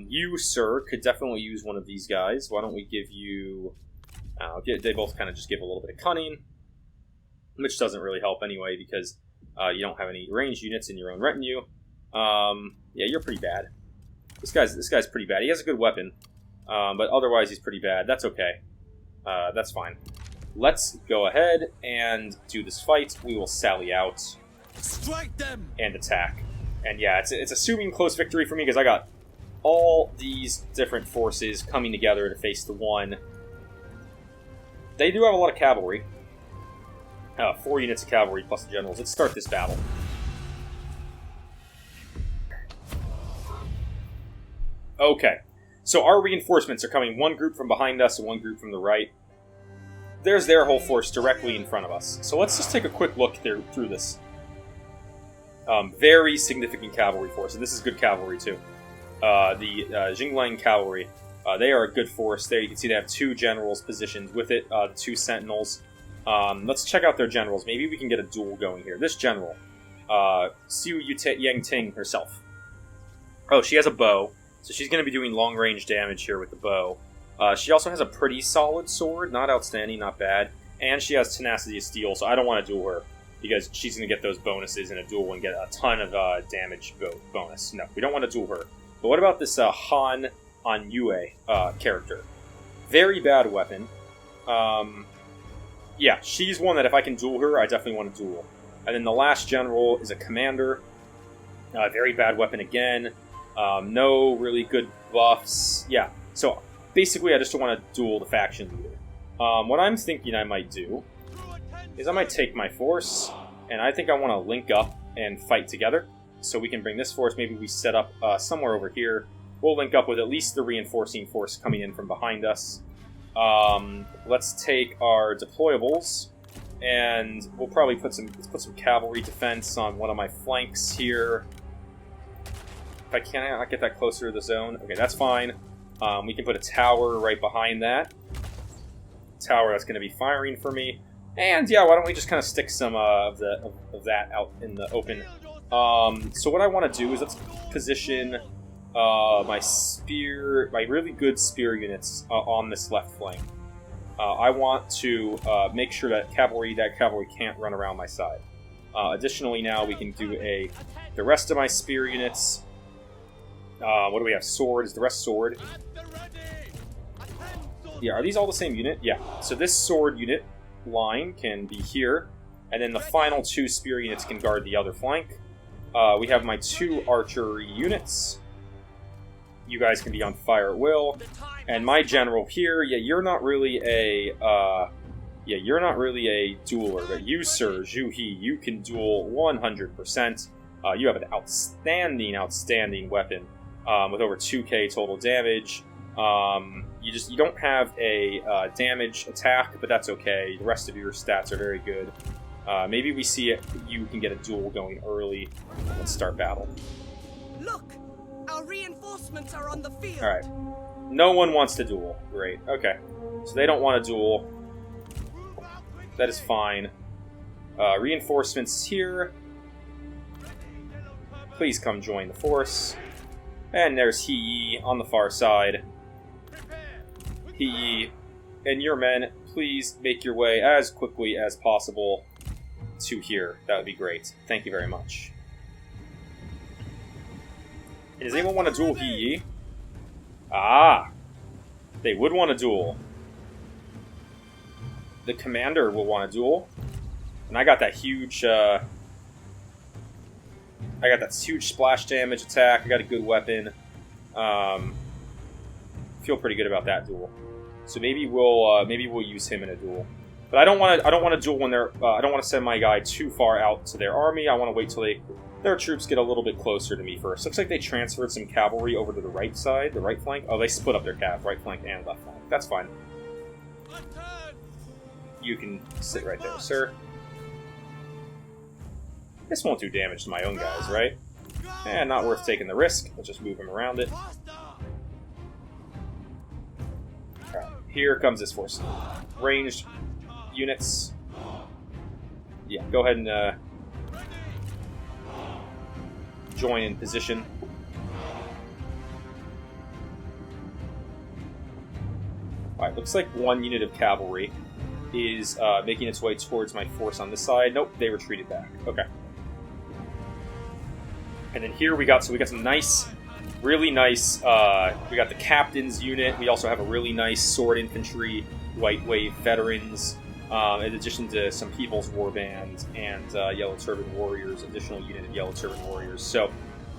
you, sir, could definitely use one of these guys. Why don't we give you... they both kind of just give a little bit of cunning, which doesn't really help anyway, because you don't have any ranged units in your own retinue. Yeah, you're pretty bad. This guy's pretty bad. He has a good weapon. But otherwise, he's pretty bad. That's okay. That's fine. Let's go ahead and do this fight. We will sally out. Strike them! And attack. And yeah, it's assuming close victory for me, because I got all these different forces coming together to face the one. They do have a lot of cavalry. 4 units of cavalry plus the generals. Let's start this battle. Okay. So our reinforcements are coming one group from behind us and one group from the right. There's their whole force directly in front of us. So let's just take a quick look through this. Very significant cavalry force, and this is good cavalry too. The Jinglang cavalry, they are a good force. There you can see they have 2 generals positioned with it, 2 sentinels. Let's check out their generals. Maybe we can get a duel going here. This general, Cui Yangting herself. Oh, she has a bow. So she's going to be doing long-range damage here with the bow. She also has a pretty solid sword. Not outstanding, not bad. And she has Tenacity of Steel, so I don't want to duel her, because she's going to get those bonuses in a duel and get a ton of damage bonus. No, we don't want to duel her. But what about this Han Anyue character? Very bad weapon. Yeah, she's one that if I can duel her, I definitely want to duel. And then the last general is a commander. Very bad weapon again. No really good buffs. Yeah, so basically I just don't want to duel the faction leader. What I'm thinking I might do is I might take my force, and I think I want to link up and fight together. So we can bring this force, maybe we set up somewhere over here. We'll link up with at least the reinforcing force coming in from behind us. Let's take our deployables, and we'll probably put some cavalry defense on one of my flanks here. If I can't get that closer to the zone, okay, that's fine. We can put a tower right behind that. Tower that's going to be firing for me. And yeah, why don't we just kind of stick some of that out in the open. So what I want to do is let's position my really good spear units on this left flank. I want to make sure that cavalry can't run around my side. Additionally, now we can do the rest of my spear units. What do we have? Sword. Is the rest sword? Yeah, are these all the same unit? Yeah. So this sword unit line can be here, and then the final 2 spear units can guard the other flank. We have my 2 archery units. You guys can be on fire at will. And my general here, yeah, you're not really a dueler, but you, sir, Zhu He, you can duel 100%. You have an outstanding weapon. With over 2k total damage. You don't have a damage attack, but that's okay. The rest of your stats are very good. Maybe we see you can get a duel going early. Let's start battle. Look, our reinforcements are on the field. All right. No one wants to duel. Great. Okay. So they don't want to duel. That is fine. Reinforcements here. Please come join the force. And there's He on the far side. He and your men, please make your way as quickly as possible to here. That would be great. Thank you very much. And does anyone want to duel He? Ah! They would want to duel. The commander will want to duel. And I got that huge... I got that huge splash damage attack. I got a good weapon. Feel pretty good about that duel. So maybe we'll use him in a duel. But I don't want to duel when they're. I don't want to send my guy too far out to their army. I want to wait till their troops get a little bit closer to me first. Looks like they transferred some cavalry over to the right side, the right flank. Oh, they split up their cav, right flank and left flank. That's fine. You can sit right there, sir. This won't do damage to my own guys, right? Not worth taking the risk. Let's just move him around it. here comes this force. Ranged units. Yeah, go ahead and join in position. Alright, looks like one unit of cavalry is making its way towards my force on this side. Nope, they retreated back. Okay. And then here we got some nice, really nice, we got the captain's unit. We also have a really nice sword infantry, white wave veterans, in addition to some People's Warband and Yellow Turban warriors, additional unit of Yellow Turban warriors. So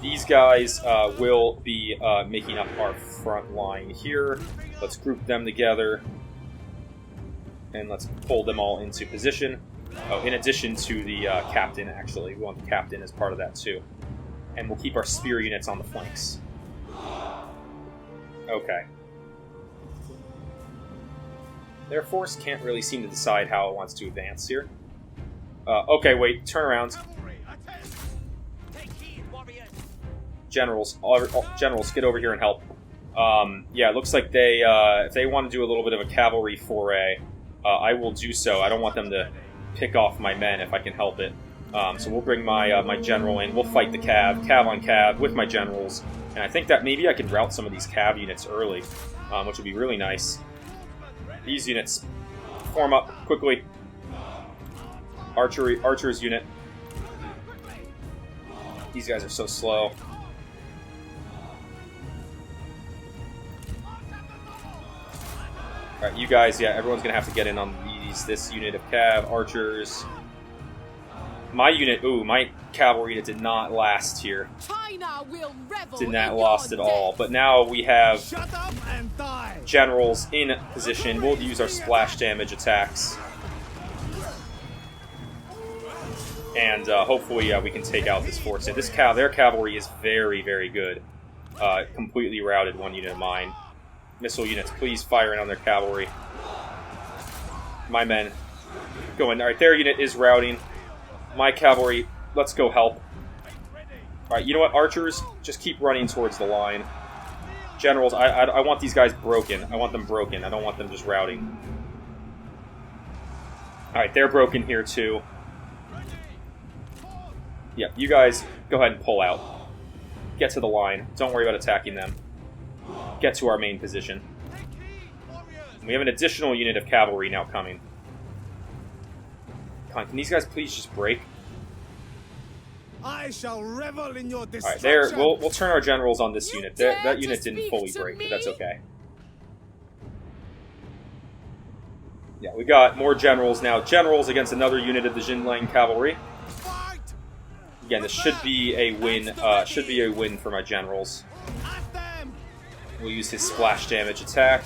these guys will be making up our front line here. Let's group them together, and let's pull them all into position. Oh, in addition to the captain, actually. We want the captain as part of that, too. And we'll keep our spear units on the flanks. Okay. Their force can't really seem to decide how it wants to advance here. Okay, wait. Turn around. Generals, generals, get over here and help. Yeah, it looks like they, if they want to do a little bit of a cavalry foray, I will do so. I don't want them to pick off my men if I can help it. So we'll bring my my general in. We'll fight the cav on cav with my generals. And I think that maybe I could rout some of these cav units early, which would be really nice. These units form up quickly. Archer's unit. These guys are so slow. Alright, you guys, yeah, everyone's gonna have to get in on this unit of cav, archers. My unit, my cavalry unit did not last here. China will revel Did not in last your at all. But now we have generals in position. We'll use our splash damage attacks. And hopefully we can take out this force. And their cavalry is very, very good. Completely routed one unit of mine. Missile units, please fire in on their cavalry. My men, go in. Alright, their unit is routing. My cavalry, let's go help. Alright, you know what, archers, just keep running towards the line. Generals, I want these guys broken. I want them broken. I don't want them just routing. Alright, they're broken here too. Yeah, you guys, go ahead and pull out. Get to the line. Don't worry about attacking them. Get to our main position. We have an additional unit of cavalry now coming. Can these guys please just break? I shall revel in your destruction. Alright, there. We'll turn our generals on this unit. That unit didn't fully break, but that's okay. Yeah, we got more generals now. Generals against another unit of the Jinlang cavalry. Again, this should be a win. Should be a win for my generals. We'll use his splash damage attack.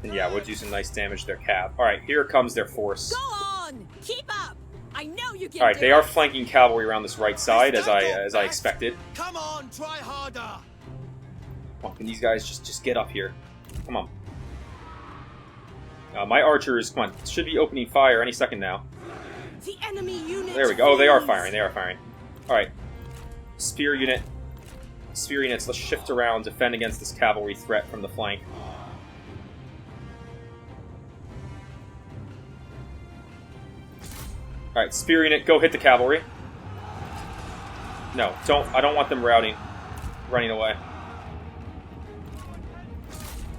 And yeah, we'll do some nice damage to their cav. Alright, here comes their force. Go on! Keep up! I know you can. Alright, they are flanking cavalry around this right side, as I expected. Come on, try harder. Come on, can these guys just get up here? Come on. My archers, come on, should be opening fire any second now. The enemy unit. There we go. Oh, they are firing. They are firing. Alright. Spear unit. Spear units, let's shift around, defend against this cavalry threat from the flank. Alright, spear unit, go hit the cavalry. No, I don't want them running away.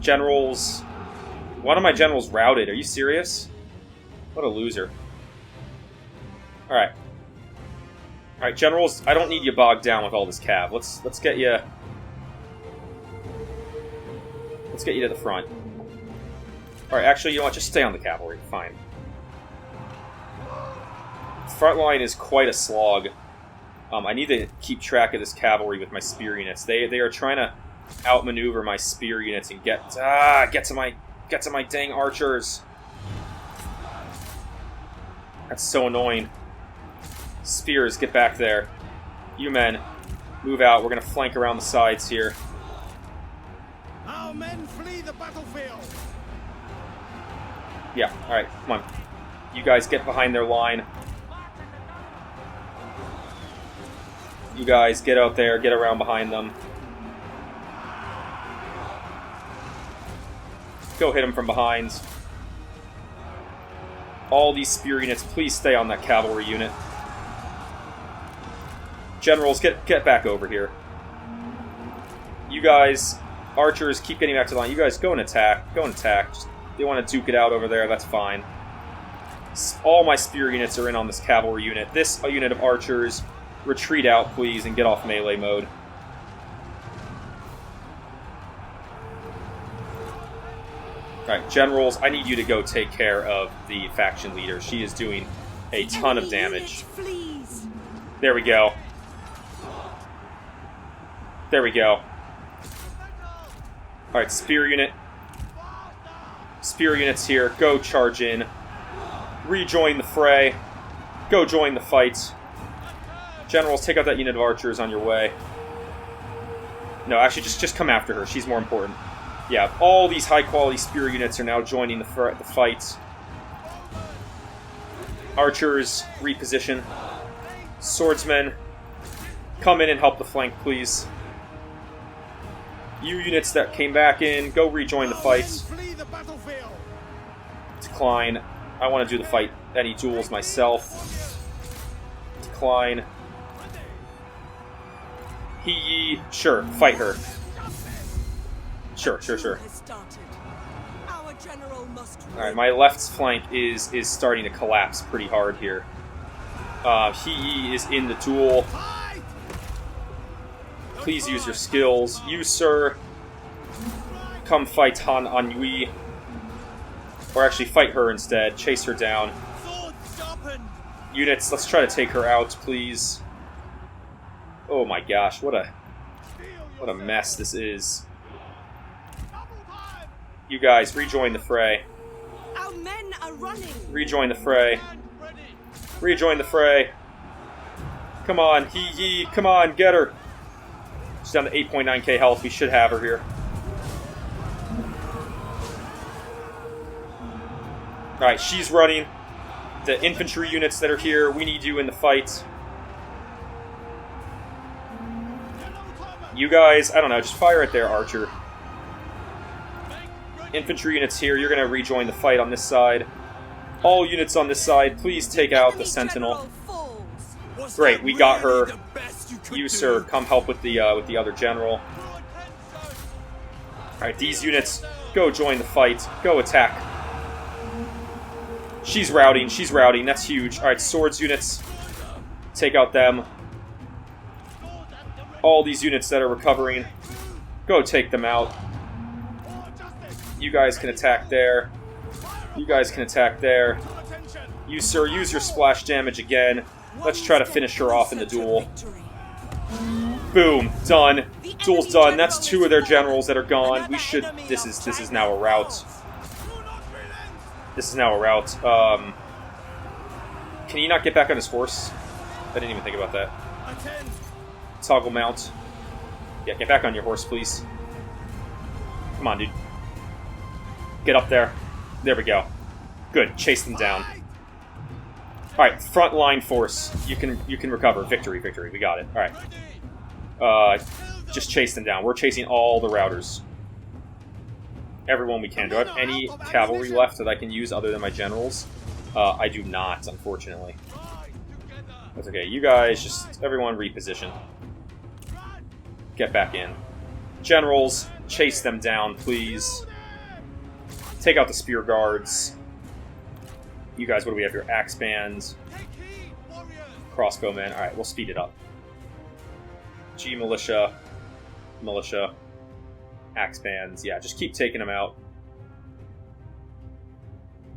Generals. One of my generals routed. Are you serious? What a loser. Alright. Alright, generals, I don't need you bogged down with all this cav. Let's get you... Let's get you to the front. Alright, actually, you know what? Just stay on the cavalry. Fine. Front line is quite a slog. I need to keep track of this cavalry with my spear units. They are trying to outmaneuver my spear units and get to my dang archers. That's so annoying. Spears, get back there. You men, move out. We're gonna flank around the sides here. Our men flee the battlefield. Yeah, alright, come on. You guys get behind their line. You guys get out there, get around behind them. Go hit him from behind. All these spear units, please stay on that cavalry unit. Generals, get back over here. You guys, archers, keep getting back to the line. You guys, go and attack. Go and attack. Just, they want to duke it out over there, that's fine. All my spear units are in on this cavalry unit. This unit of archers, retreat out, please, and get off melee mode. Alright, generals, I need you to go take care of the faction leader. She is doing a ton of damage. There we go. There we go. Alright, spear unit. Spear units here. Go charge in. Rejoin the fray. Go join the fight. Generals, take out that unit of archers on your way. No, actually, just come after her. She's more important. Yeah, all these high-quality spear units are now joining the fight. Archers, reposition. Swordsmen, come in and help the flank, please. You units that came back in, go rejoin the fight. Decline. I want to do the fight. Any duels myself. Decline. He, sure, fight her. Sure. Alright, my left flank is starting to collapse pretty hard here. He is in the duel. Please use your skills. You, sir, come fight Han Anyue. Or actually fight her instead. Chase her down. Units, let's try to take her out, please. Oh my gosh, what a mess this is. You guys, rejoin the fray. Our men are running. Rejoin the fray. Rejoin the fray. Come on, come on, get her. She's down to 8.9k health. We should have her here. Alright, she's running. The infantry units that are here, we need you in the fight. You guys, I don't know, just fire at their archer. Infantry units here, you're going to rejoin the fight on this side. All units on this side, please take out the sentinel. Great, we got her. You, sir, come help with the other general. Alright, these units, go join the fight. Go attack. She's routing, that's huge. Alright, swords units, take out them. All these units that are recovering, go take them out. You guys can attack there. You guys can attack there. You, sir, use your splash damage again. Let's try to finish her off in the duel. Boom, done. Duel's done. That's 2 of their generals that are gone. We should. This is now a rout. This is now a rout. Can he not get back on his horse? I didn't even think about that. Toggle mount. Yeah, get back on your horse, please. Come on, dude. Get up there. There we go. Good. Chase them down. Alright, front line force. You can recover. Victory. We got it. Alright. Just chase them down. We're chasing all the routers. Everyone we can. Do I have any cavalry left that I can use other than my generals? I do not, unfortunately. That's okay. You guys, just everyone reposition. Get back in. Generals, chase them down, please. Take out the spear guards. You guys, what do we have here? Axe bands. Crossbowmen. Alright, we'll speed it up. G militia. Militia. Axe bands. Yeah, just keep taking them out.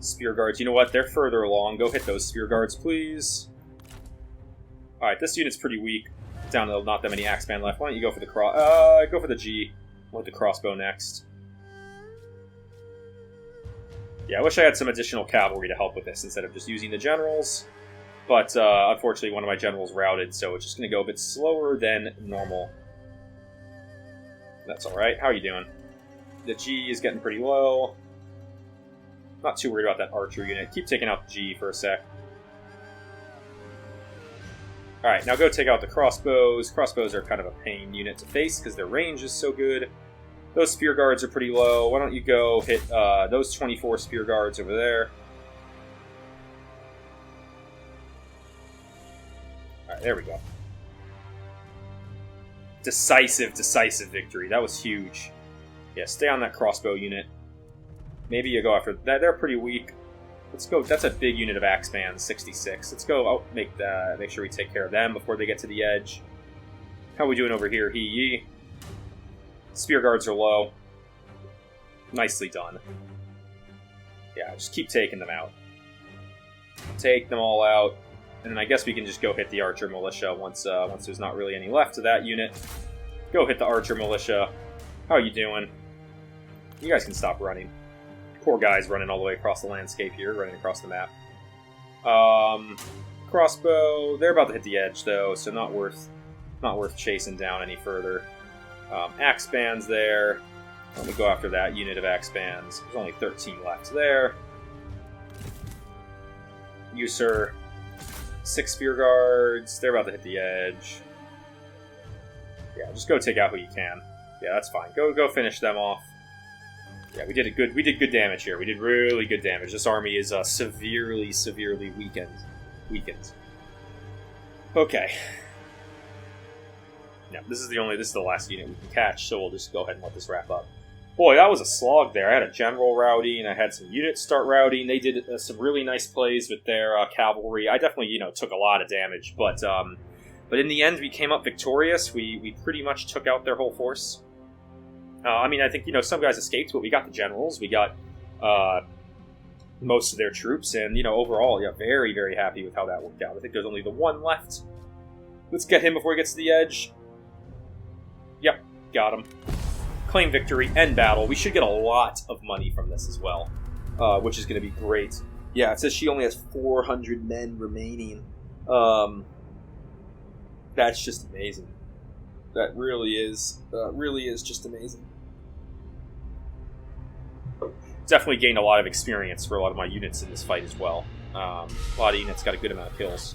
Spear guards. You know what? They're further along. Go hit those spear guards, please. Alright, this unit's pretty weak. Down to not that many axe band left. Why don't you go for the go for the G. We'll hit the crossbow next. Yeah, I wish I had some additional cavalry to help with this instead of just using the generals. But, unfortunately, one of my generals routed, so it's just going to go a bit slower than normal. That's alright. How are you doing? The G is getting pretty low. Not too worried about that archer unit. Keep taking out the G for a sec. Alright, now go take out the crossbows. Crossbows are kind of a pain unit to face because their range is so good. Those spear guards are pretty low. Why don't you go hit those 24 spear guards over there? Alright, there we go. Decisive victory. That was huge. Yeah, stay on that crossbow unit. Maybe you go after that. They're pretty weak. Let's go. That's a big unit of axe bands, 66. Let's go make sure we take care of them before they get to the edge. How are we doing over here? He Spear guards are low. Nicely done. Yeah, just keep taking them out. Take them all out. And then I guess we can just go hit the archer militia once there's not really any left of that unit. Go hit the archer militia. How are you doing? You guys can stop running. Poor guy's running all the way across the landscape here, running across the map. Crossbow. They're about to hit the edge though, so not worth chasing down any further. Axe bands there. Let me go after that unit of axe bands. There's only 13 left there. You, sir. 6 spear guards. They're about to hit the edge. Yeah, just go take out who you can. Yeah, that's fine. Go finish them off. Yeah, we did good damage here. We did really good damage. This army is severely weakened. Okay. Yeah, this is the last unit we can catch, so we'll just go ahead and let this wrap up. Boy, that was a slog there. I had a general rowdy, and I had some units start routing. They did some really nice plays with their cavalry. I definitely, took a lot of damage, but in the end, we came up victorious. We pretty much took out their whole force. I think, some guys escaped, but we got the generals. We got most of their troops, and, overall, yeah, very, very happy with how that worked out. I think there's only the one left. Let's get him before he gets to the edge. Yep, got him. Claim victory, end battle. We should get a lot of money from this as well, which is going to be great. Yeah, it says she only has 400 men remaining. That's just amazing. That really is just amazing. Definitely gained a lot of experience for a lot of my units in this fight as well. A lot of units got a good amount of kills.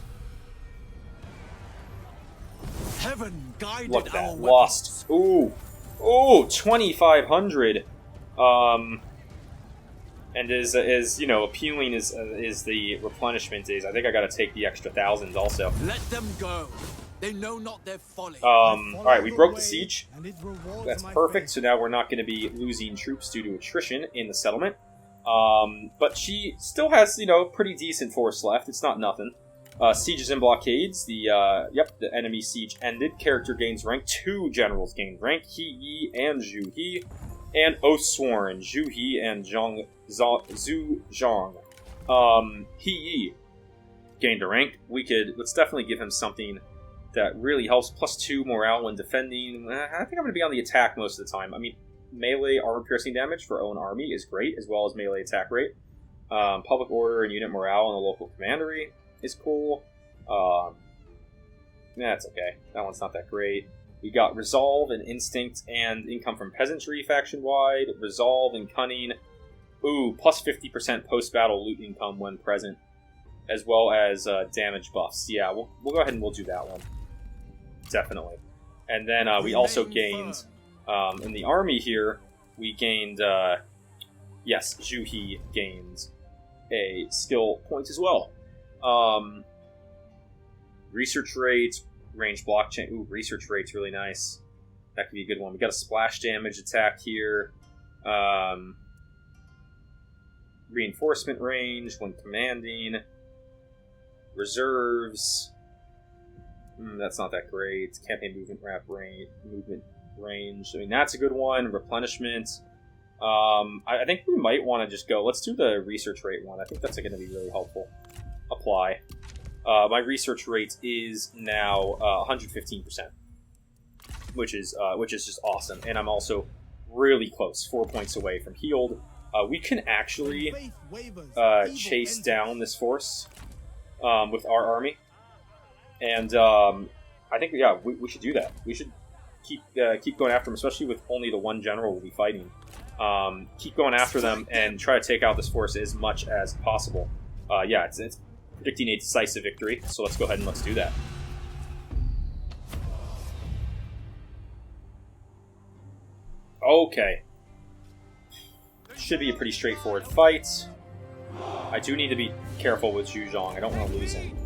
Heaven guided Look at that. our Lost. Ooh, 2,500. And as appealing as the replenishment is, I think I got to take the extra thousands also. Let them go. They know not their folly. Alright, we broke the siege. That's perfect, so now we're not going to be losing troops due to attrition in the settlement. But she still has, pretty decent force left. It's not nothing. Sieges and blockades. The enemy siege ended. Character gains rank. 2 generals gained rank. He Yi and Zhu He. And Oath Sworn. Zhu He and Zhu Zhang. He Yi gained a rank. Let's definitely give him something that really helps. +2 morale when defending. I think I'm going to be on the attack most of the time. Melee armor-piercing damage for own army is great, as well as melee attack rate. Public order and unit morale on the local commandery is cool. That's okay. That one's not that great. We got Resolve and Instinct and Income from Peasantry faction-wide. Resolve and Cunning. Ooh, +50% post-battle loot income when present. As well as damage buffs. Yeah, we'll go ahead and we'll do that one. Definitely. And then we also gained, in the army here, we gained, yes, Zhu He gained a skill point as well. Research rate, range blockchain. Ooh, research rate's really nice. That could be a good one. We got a splash damage attack here. Reinforcement range when commanding. Reserves. That's not that great. Campaign movement range. That's a good one. Replenishment. I think we might want to just go. Let's do the research rate one. I think that's going to be really helpful. Apply. My research rate is now 115%, which is just awesome. And I'm also really close, 4 points away from healed. We can actually chase down this force with our army, and I think we should do that. We should keep going after them, especially with only the one general we'll be fighting. Keep going after them and try to take out this force as much as possible. It's predicting a decisive victory, so let's go ahead and let's do that. Okay. Should be a pretty straightforward fight. I do need to be careful with Zhuzhong. I don't want to lose him.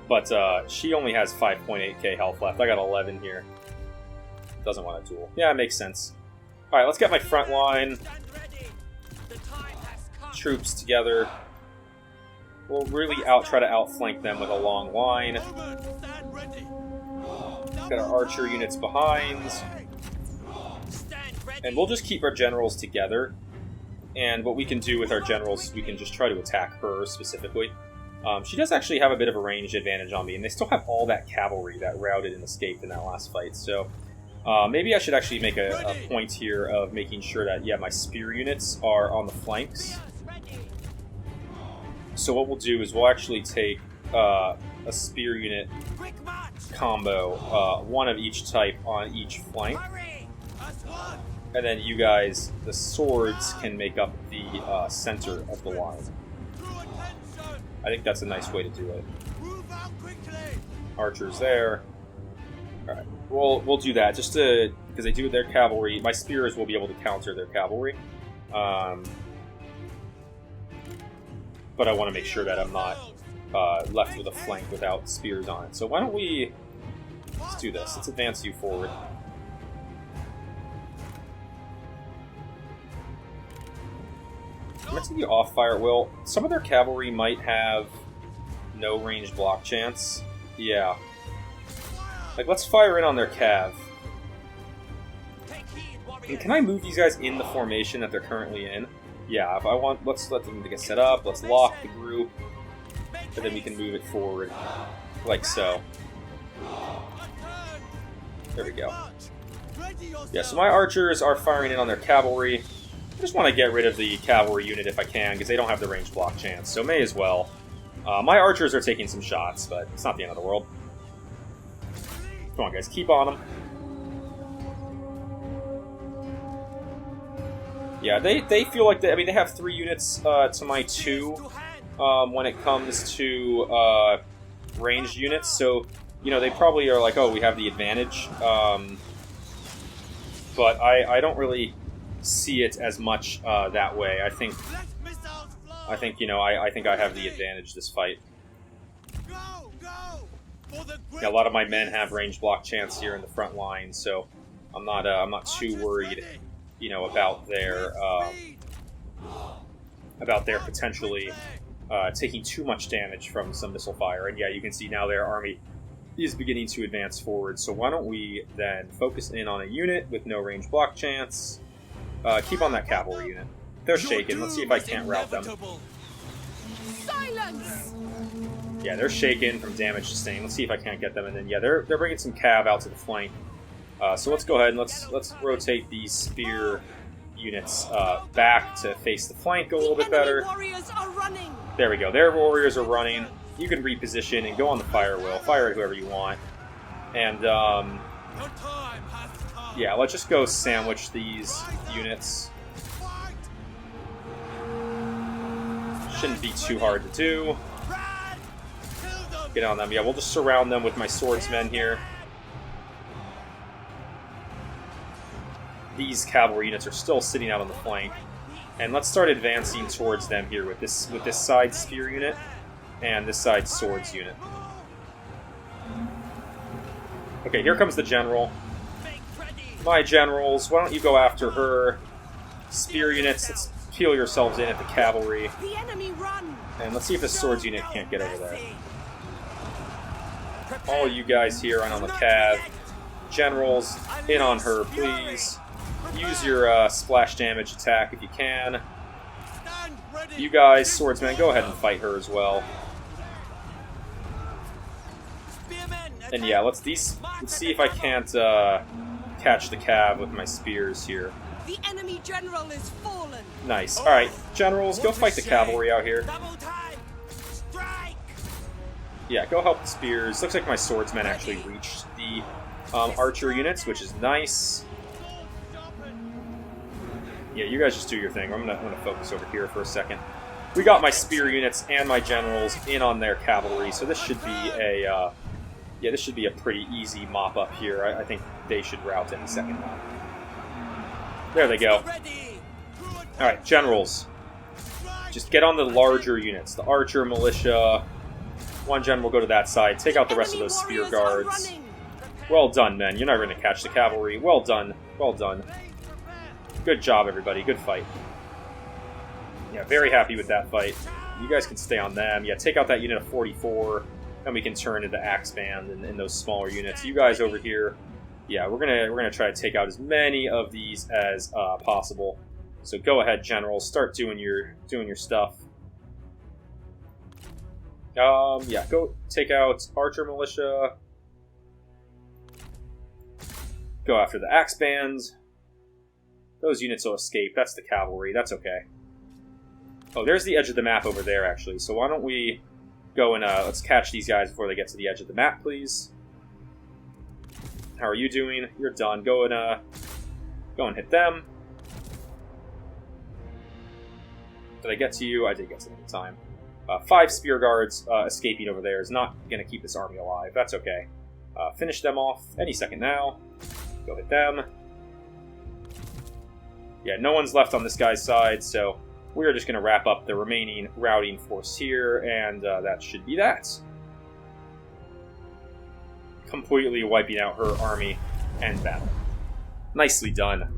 But she only has 5.8k health left. I got 11 here. Doesn't want to duel. Yeah, it makes sense. Alright, let's get my front line. Troops together. We'll really try to outflank them with a long line. Got our archer units behind. And we'll just keep our generals together. And what we can do with our generals, we can just try to attack her specifically. She does actually have a bit of a ranged advantage on me, and they still have all that cavalry that routed and escaped in that last fight. So maybe I should actually make a point here of making sure that, yeah, my spear units are on the flanks. So what we'll do is we'll actually take a spear unit combo, one of each type on each flank. And then you guys, the swords, can make up the center of the line. I think that's a nice way to do it. Archers there. Alright, we'll do that, just to, because they do their cavalry. My spears will be able to counter their cavalry. But I want to make sure that I'm not left with a flank without spears on it. So why don't we... Let's do this. Let's advance you forward. I'm going to take you off fire at will. Some of their cavalry might have no ranged block chance. Yeah. Like, let's fire in on their cav. And can I move these guys in the formation that they're currently in? Yeah, if I want, let's let them get set up, let's lock the group, and then we can move it forward, like so. There we go. Yeah, so my archers are firing in on their cavalry. I just want to get rid of the cavalry unit if I can, because they don't have the range block chance, so may as well. My archers are taking some shots, but it's not the end of the world. Come on, guys, keep on them. Yeah, they feel like they have 3 units to my 2 when it comes to ranged units, so, you know, they probably are like, oh, we have the advantage. But I don't really see it as much that way. I think you know, I think I have the advantage this fight. Yeah, a lot of my men have range block chance here in the front line, so I'm not too worried, you know, about their potentially taking too much damage from some missile fire. And yeah, you can see now their army is beginning to advance forward. So why don't we then focus in on a unit with no range block chance. Keep on that cavalry unit. They're shaken. Let's see if I can't rout them. Silence! Yeah, they're shaken from damage sustained. Let's see if I can't get them. And then yeah, they're bringing some cav out to the flank. So let's go ahead and let's rotate these spear units back to face the flank a little bit better. Warriors are running. There we go. Their warriors are running. You can reposition and go on the fire wheel. Fire at whoever you want. And yeah, let's just go sandwich these units. Shouldn't be too hard to do. Get on them. Yeah, we'll just surround them with my swordsmen here. These cavalry units are still sitting out on the flank. And let's start advancing towards them here with this side spear unit and this side swords unit. Okay, here comes the general. My generals, why don't you go after her? Spear units, let's peel yourselves in at the cavalry. The enemy run. And let's see if the swords unit can't get over there. All you guys here on the cav. Generals, in on her, please. Use your splash damage attack if you can. You guys, swordsmen, go ahead and fight her as well. And yeah, let's see if I can't catch the cav with my spears here. The enemy general is fallen. Nice. Alright, generals, go fight the cavalry out here. Yeah, go help the spears. Looks like my swordsmen actually reached the archer units, which is nice. Yeah, you guys just do your thing. I'm gonna focus over here for a second. We got my spear units and my generals in on their cavalry, so this should be Yeah, this should be a pretty easy mop up here. I think they should rout any second now. There they go. Alright, generals. Just get on the larger units. The archer, militia. One general go to that side. Take out the rest of those spear guards. Well done, men. You're never going to catch the cavalry. Well done. Well done. Good job, everybody. Good fight. Yeah, very happy with that fight. You guys can stay on them. Yeah, take out that unit of 44. And we can turn into Axe Band and those smaller units. You guys over here, yeah, we're gonna try to take out as many of these as possible. So go ahead, generals, start doing your stuff. Yeah, go take out Archer Militia. Go after the Axe Bands. Those units will escape. That's the cavalry. That's okay. Oh, there's the edge of the map over there, actually. So why don't we go and let's catch these guys before they get to the edge of the map, please. How are you doing? You're done. Go and hit them. Did I get to you? I did get to them in time. 5 spear guards escaping over there is not going to keep this army alive. That's okay. Finish them off any second now. Go hit them. Yeah, no one's left on this guy's side, so we're just going to wrap up the remaining routing force here, and that should be that. Completely wiping out her army and battle. Nicely done.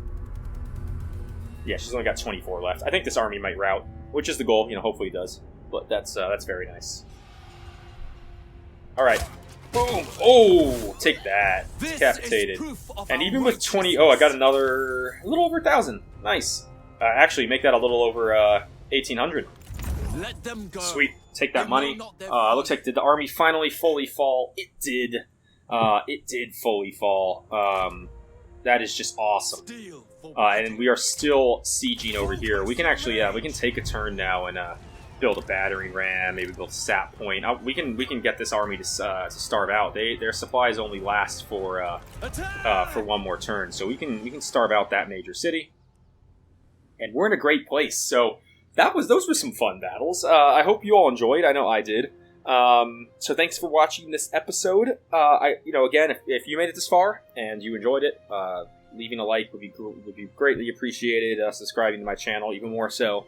Yeah, she's only got 24 left. I think this army might rout, which is the goal. You know, hopefully it does. But that's very nice. All right. Boom! Oh, take that. Decapitated. And even with 20... Oh, I got another... A little over 1,000. Nice. Actually, make that a little over 1,800. Let them go. Sweet. Take that money. Looks like, did the army finally fully fall? It did. It did fully fall. That is just awesome. And we are still sieging over here. We can actually, we can take a turn now and build a battering ram, maybe build a sap point. We can get this army to starve out. Their supplies only last for one more turn, so we can starve out that major city. And we're in a great place. So those were some fun battles. I hope you all enjoyed. I know I did. So thanks for watching this episode. Again, if you made it this far and you enjoyed it, leaving a like would be greatly appreciated. Subscribing to my channel even more so.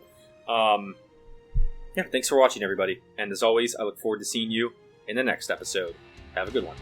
Thanks for watching, everybody. And as always, I look forward to seeing you in the next episode. Have a good one.